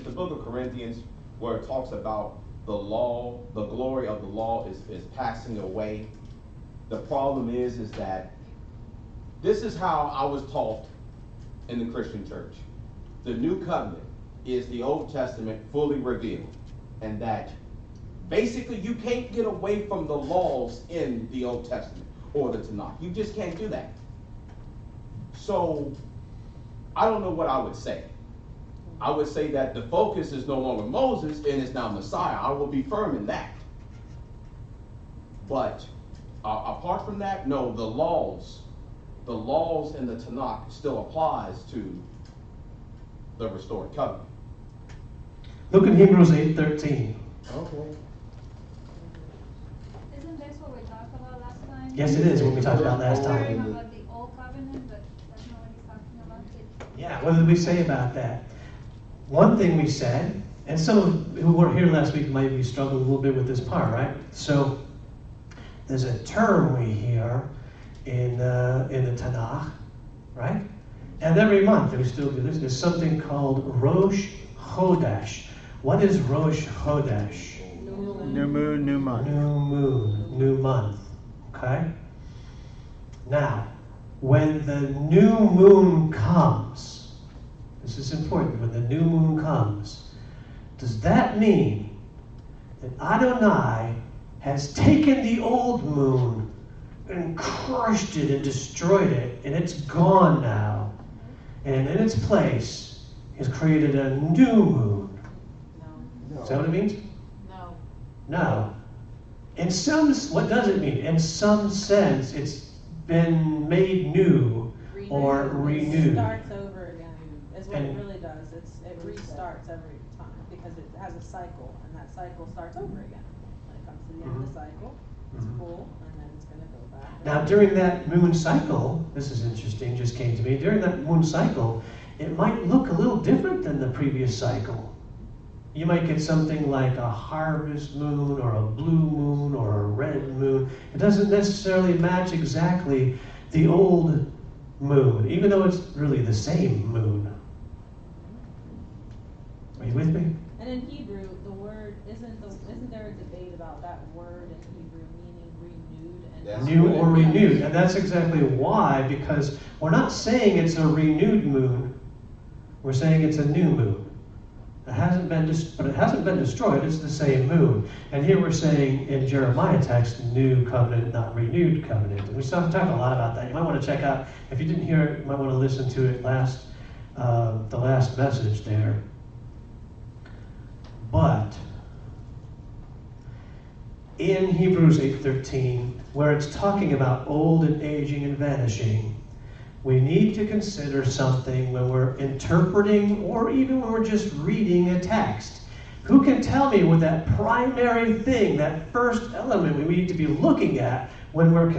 C: the book of Corinthians, where it talks about the law, the glory of the law is passing away. The problem is that this is how I was taught in the Christian church. The new covenant is the Old Testament fully revealed, and that basically you can't get away from the laws in the Old Testament or the Tanakh. You just can't do that. So I don't know what I would say. I would say that the focus is no longer Moses and it's now Messiah. I will be firm in that. But apart from that, no, the laws in the Tanakh still applies to the restored covenant.
A: Look at Hebrews 8:13.
C: Okay.
H: Isn't this what we talked about last time?
A: Yes, it is what we talked about last
H: We're talking
A: time.
H: about the old covenant, but that's not what he's talking about.
A: Yeah, what did we say about that? One thing we said, and some of who weren't here last week might be struggling a little bit with this part, right? So there's a term we hear in the Tanakh, right? And every month, and we still do this, there's something called Rosh Chodesh. What is Rosh Chodesh?
F: New moon, new month.
A: New moon, new month. Okay? Now, when the new moon comes, this is important, when the new moon comes, does that mean that Adonai has taken the old moon and crushed it and destroyed it, and it's gone now, and in its place has created a new moon?
E: No.
A: Is that what it means?
E: No.
A: No. In some, what does it mean? In some sense, it's been made new or
E: It
A: renewed.
E: starts over again, is what it
A: And-
E: really does. It restarts every time, because it has a cycle, and that cycle starts over again. When it comes to the end of the cycle, it's
A: Mhm.
E: full, and then it's gonna go back.
A: Now, during that moon cycle, this is interesting, just came to me, during that moon cycle, it might look a little different than the previous cycle. You might get something like a harvest moon or a blue moon or a red moon. It doesn't necessarily match exactly the old moon, even though it's really the same moon. Are you with me?
E: And in Hebrew, the word, isn't there a debate about that word in Hebrew meaning renewed and
C: That's
E: not
A: New or renewed, and that's exactly why, because we're not saying it's a renewed moon, we're saying it's a new moon. It hasn't been, but it hasn't been destroyed, it's the same moon. And here we're saying in Jeremiah text, new covenant, not renewed covenant. And we talk a lot about that. You might want to check out, if you didn't hear it, you might want to listen to it the last message there. But in Hebrews 8:13, where it's talking about old and aging and vanishing, we need to consider something when we're interpreting or even when we're just reading a text. Who can tell me what that primary thing, that first element we need to be looking at when we're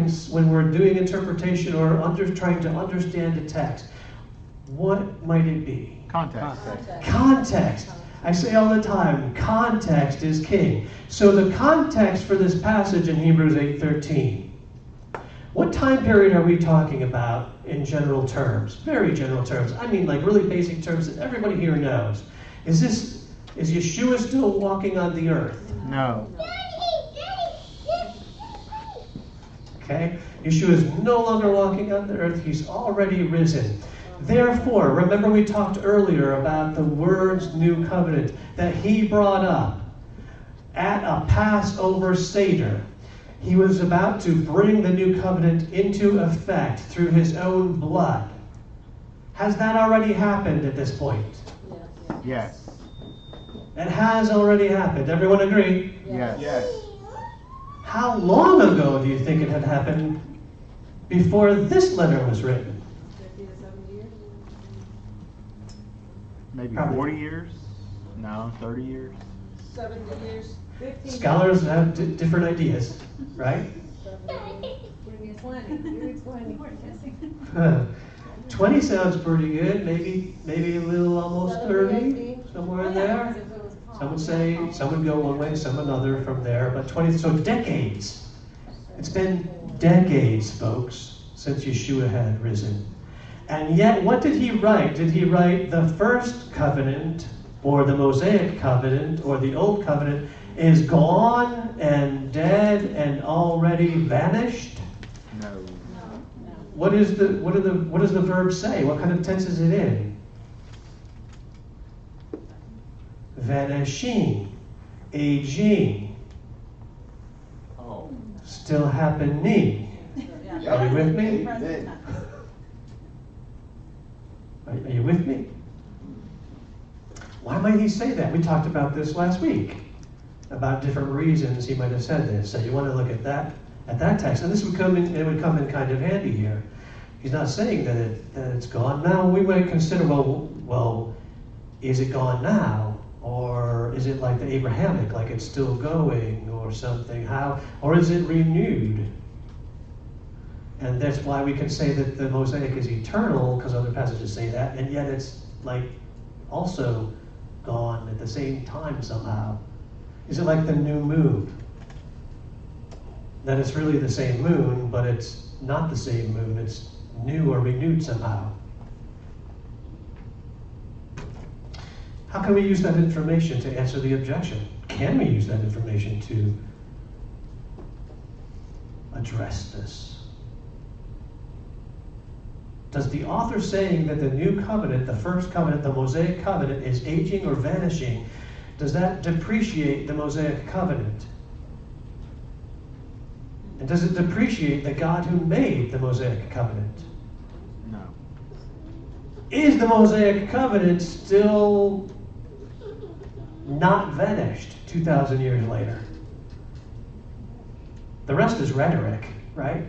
A: doing interpretation or trying to understand a text? what might it be?
F: Context.
A: Context. I say all the time, context is king. So the context for this passage in Hebrews 8:13, what time period are we talking about in general terms? Very general terms. I mean like really basic terms that everybody here knows. Is Yeshua still walking on the earth?
F: No.
A: Okay? Yeshua is no longer walking on the earth. He's already risen. Therefore, remember we talked earlier about the words new covenant that he brought up at a Passover Seder. He was about to bring the new covenant into effect through his own blood. Has that already happened at this point?
F: Yes.
A: It has already happened. Everyone agree?
F: Yes.
C: Yes.
A: How long ago do you think it had happened before this letter was written?
E: 50 to 70 years?
F: Maybe
A: Probably.
F: 40 years? No, 30 years?
J: 70 years.
E: 15.
A: Scholars have different ideas, right?
E: 20. Maybe 20.
A: 20 sounds pretty good. Maybe a little almost 30, somewhere in there. Some would go one way, some another from there. But 20, so decades. It's been decades, folks, since Yeshua had risen. And yet, what did he write? Did he write the first covenant, or the Mosaic covenant, or the old covenant is gone and dead and already vanished?
F: No.
A: What does the verb say? What kind of tense is it in? Vanishing, aging,
C: Oh.
A: still happening. Are you with me?
C: Amen.
A: Are you with me? Why might he say that? We talked about this last week, about different reasons he might have said this. So you want to look at that text, and this would come in. It would come in kind of handy here. He's not saying that it's gone now. We might consider, well, is it gone now, or is it like the Abrahamic, like it's still going, or something? How, or is it renewed? And that's why we can say that the Mosaic is eternal, because other passages say that, and yet it's like also gone at the same time somehow. Is it like the new moon? That it's really the same moon, but it's not the same moon. It's new or renewed somehow. How can we use that information to answer the objection? Can we use that information to address this? Does the author saying that the new covenant, the first covenant, the Mosaic covenant, is aging or vanishing, does that depreciate the Mosaic covenant? And does it depreciate the God who made the Mosaic covenant?
F: No.
A: Is the Mosaic covenant still not vanished 2,000 years later? The rest is rhetoric, right?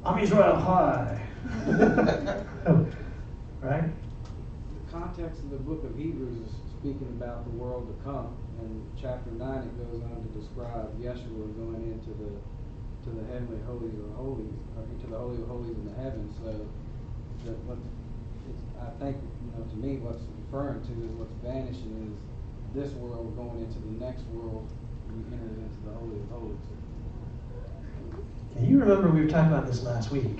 A: Am Israel high. Right?
G: The context of the book of Hebrews is speaking about the world to come. In chapter 9, it goes on to describe Yeshua going into the heavenly holies of holies, or into the holy of holies in the heavens. So, I think, to me, what's referring to is what's vanishing is this world going into the next world when we enter into the holy of holies.
A: And you remember we were talking about this last week.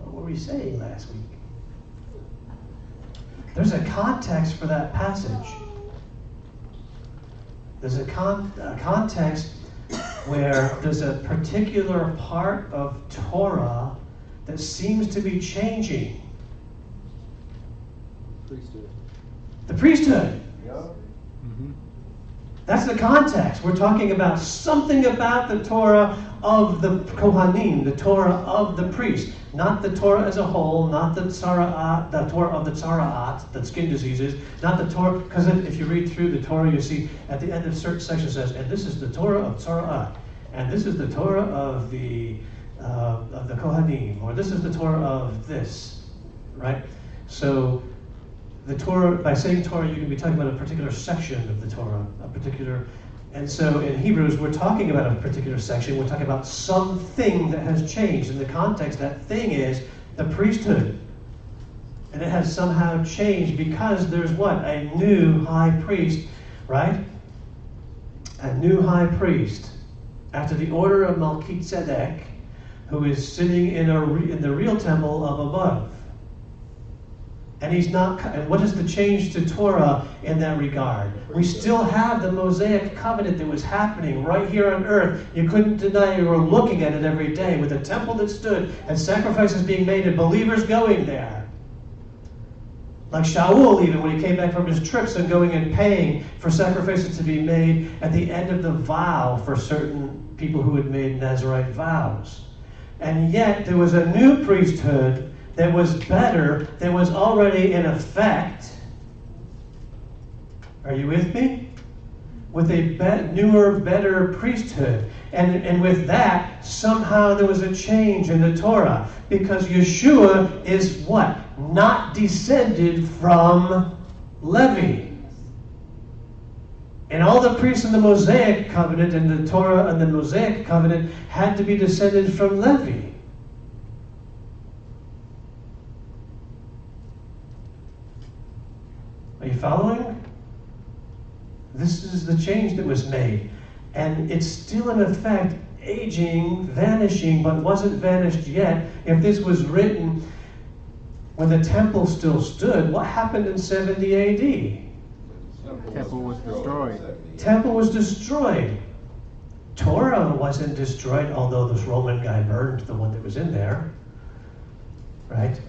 A: What were we saying last week? There's a context for that passage. There's a context where there's a particular part of Torah that seems to be changing.
G: Priesthood.
A: The priesthood.
C: Yeah.
F: Mm-hmm.
A: That's the context. We're talking about something about the Torah of the Kohanim, the Torah of the priest. Not the Torah as a whole, not the Tzara'at, the Torah of the Tzara'at, the skin diseases, not the Torah, because if you read through the Torah, you see at the end of certain sections says, and this is the Torah of Tzara'at, and this is the Torah of the Kohanim, or this is the Torah of this, right? So the Torah, by saying Torah, you can be talking about a particular section of the Torah, a particular. And so in Hebrews, we're talking about a particular section. We're talking about something that has changed. In the context, that thing is the priesthood. And it has somehow changed because there's what? A new high priest, right? A new high priest, after the order of Melchizedek, who is sitting in the real temple of above. And he's not. And what is the change to Torah in that regard? We still have the Mosaic covenant that was happening right here on earth. You couldn't deny you were looking at it every day with a temple that stood and sacrifices being made and believers going there. Like Shaul, even when he came back from his trips and going and paying for sacrifices to be made at the end of the vow for certain people who had made Nazirite vows. And yet there was a new priesthood that was better, that was already in effect. Are you with me? With a newer, better priesthood. And with that, somehow there was a change in the Torah. Because Yeshua is what? Not descended from Levi. And all the priests in the Mosaic covenant and the Torah and the Mosaic covenant had to be descended from Levi. Are you following? This is the change that was made. And it's still in effect, aging, vanishing, but wasn't vanished yet. If this was written when the temple still stood, what happened in 70 AD?
F: Temple was destroyed.
A: Temple was destroyed. Torah wasn't destroyed, although this Roman guy burned the one that was in there. Right?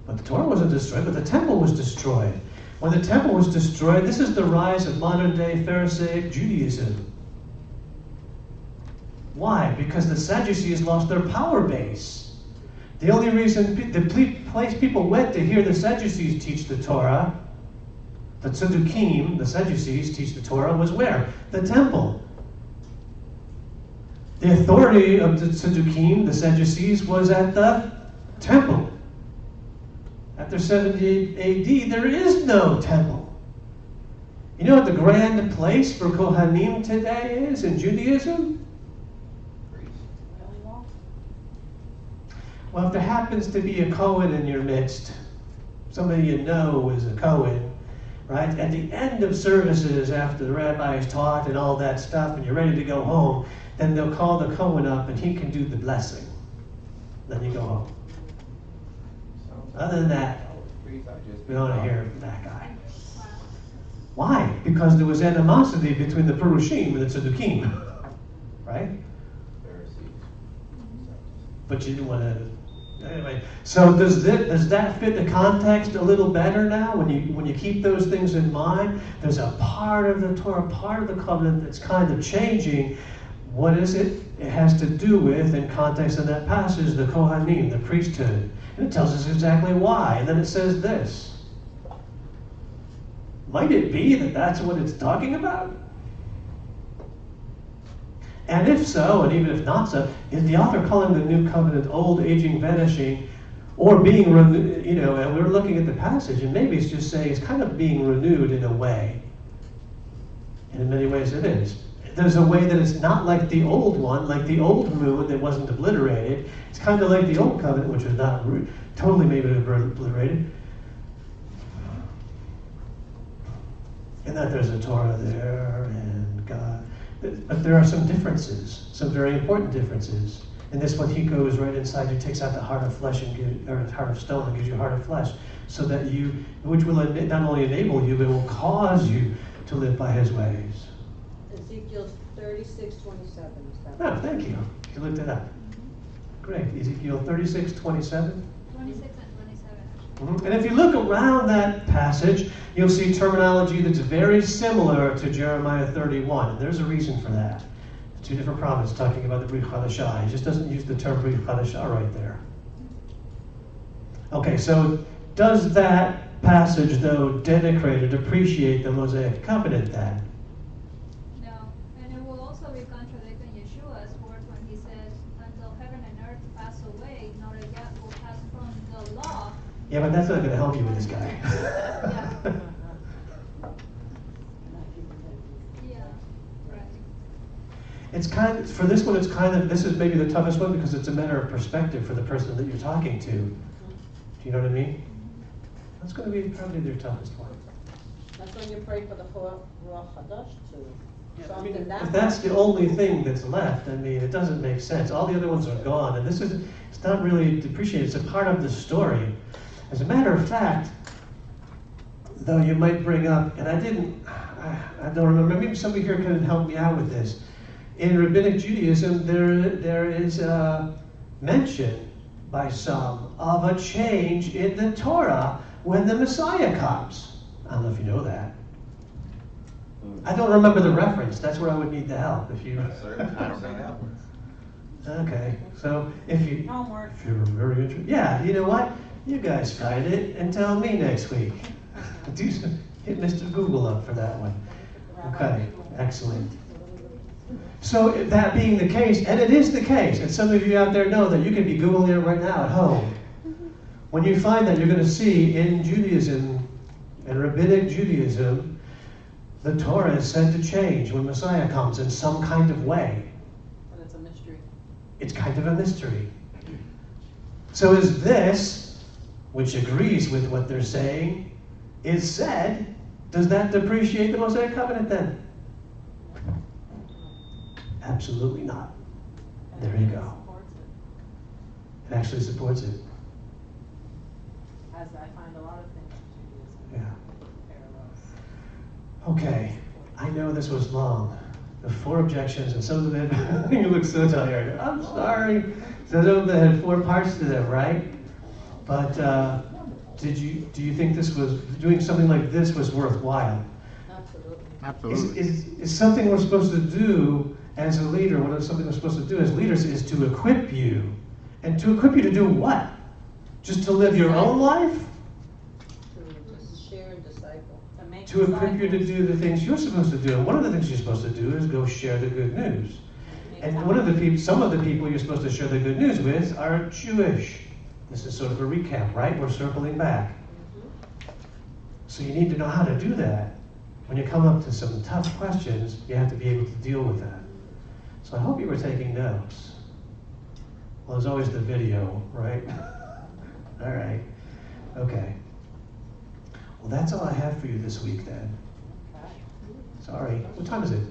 A: But the Torah wasn't destroyed, but the temple was destroyed. When the temple was destroyed, this is the rise of modern-day Pharisaic Judaism. Why? Because the Sadducees lost their power base. The only reason, the place people went to hear the Sadducees teach the Torah, the Tzedukim, the Sadducees teach the Torah, was where? The temple. The authority of the Tzedukim, the Sadducees, was at the temple. After 70 AD, there is no temple. You know what the grand place for Kohanim today is in Judaism? Well, if there happens to be a Kohen in your midst, somebody you know is a Kohen, right? At the end of services, after the rabbi's taught and all that stuff, and you're ready to go home, then they'll call the Kohen up and he can do the blessing. Then you go home. Other than that, we don't want to hear from that guy. Why? Because there was animosity between the Perushim and the Tzedukim. Right? But you didn't want to... Anyway, so does that fit the context a little better now? When you keep those things in mind, there's a part of the Torah, part of the covenant that's kind of changing. What is it? It has to do with, in context in that passage, the Kohanim, the priesthood. And it tells us exactly why. And then it says this. Might it be that that's what it's talking about? And if so, and even if not so, is the author calling the new covenant old, aging, vanishing, or being renewed? You know, and we're looking at the passage, and maybe it's just saying it's kind of being renewed in a way. And in many ways it is. There's a way that it's not like the old one, like the old moon that wasn't obliterated. It's kind of like the old covenant, which was not totally maybe obliterated. And that there's a Torah there, and God. But there are some differences, some very important differences. And this one, he goes right inside you, takes out the heart of flesh or heart of stone and gives you a heart of flesh, so that you, which will not only enable you, but will cause you to live by his ways.
J: Ezekiel 36:27.
A: Oh, thank you. You looked it up. Great. Ezekiel 36:27.
H: 26 and 27.
A: Mm-hmm. And if you look around that passage, you'll see terminology that's very similar to Jeremiah 31. And there's a reason for that. Two different prophets talking about the Brit Chadashah. He just doesn't use the term Brit Chadashah right there. Okay, so does that passage, though, denigrate or depreciate the Mosaic covenant then?
H: No, and it will also be contradicting Yeshua's words when he says, until heaven and earth pass away, not a jot will pass from the law.
A: Yeah, but that's not going to help you with this guy.
H: Yeah. Yeah, right.
A: it's kind of, for this one, it's kind of, this is maybe the toughest one because it's a matter of perspective for the person that you're talking to. Do you know what I mean? That's going to be probably their toughest one.
J: That's when you pray for the Ruach Hadash too.
A: I mean,
J: Something that
A: if that's the only thing that's left, I mean, it doesn't make sense. All the other ones are gone, and this is, it's not really depreciated. It's a part of the story. As a matter of fact, though you might bring up, and I don't remember, maybe somebody here can help me out with this. In Rabbinic Judaism, there is a mention by some of a change in the Torah when the Messiah comes. I don't know if you know that. I don't remember the reference. That's where I would need the help. If you,
C: I don't know that.
A: okay. So if you're very interested, yeah. You know what? You guys find it and tell me next week. Hit Mr. Google up for that one. Okay. Excellent. So that being the case, and it is the case, and some of you out there know that you can be Googling it right now at home. When you find that, you're going to see in Judaism, in Rabbinic Judaism, the Torah is said to change when Messiah comes in some kind of way.
D: But it's a mystery.
A: It's kind of a mystery. So is this, which agrees with what they're saying, is said, does that depreciate the Mosaic covenant then? Absolutely not. There you go. It actually supports it.
D: As I find a lot of things in
A: Yeah.
D: parallels.
A: Okay, I know this was long. The 4 objections, and some of them, you look so tired. I'm sorry. Some of them had 4 parts to them, right? But do you think this was, doing something like this was worthwhile?
J: Absolutely.
F: Absolutely.
A: Is something we're supposed to do as a leader, what is something we're supposed to do as leaders is to equip you. And to equip you to do what? Just to live your own life?
J: To just share and disciple.
A: To equip you to do the things you're supposed to do. And one of the things you're supposed to do is go share the good news. And some of the people you're supposed to share the good news with are Jewish. This is sort of a recap, right? We're circling back. So you need to know how to do that. When you come up to some tough questions, you have to be able to deal with that. So I hope you were taking notes. Well, there's always the video, right? All right. Okay. Well, that's all I have for you this week then. Sorry. What time is it?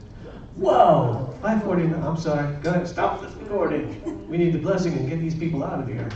A: Whoa! 5:49. I'm sorry. Go ahead. Stop this recording. We need the blessing and get these people out of here.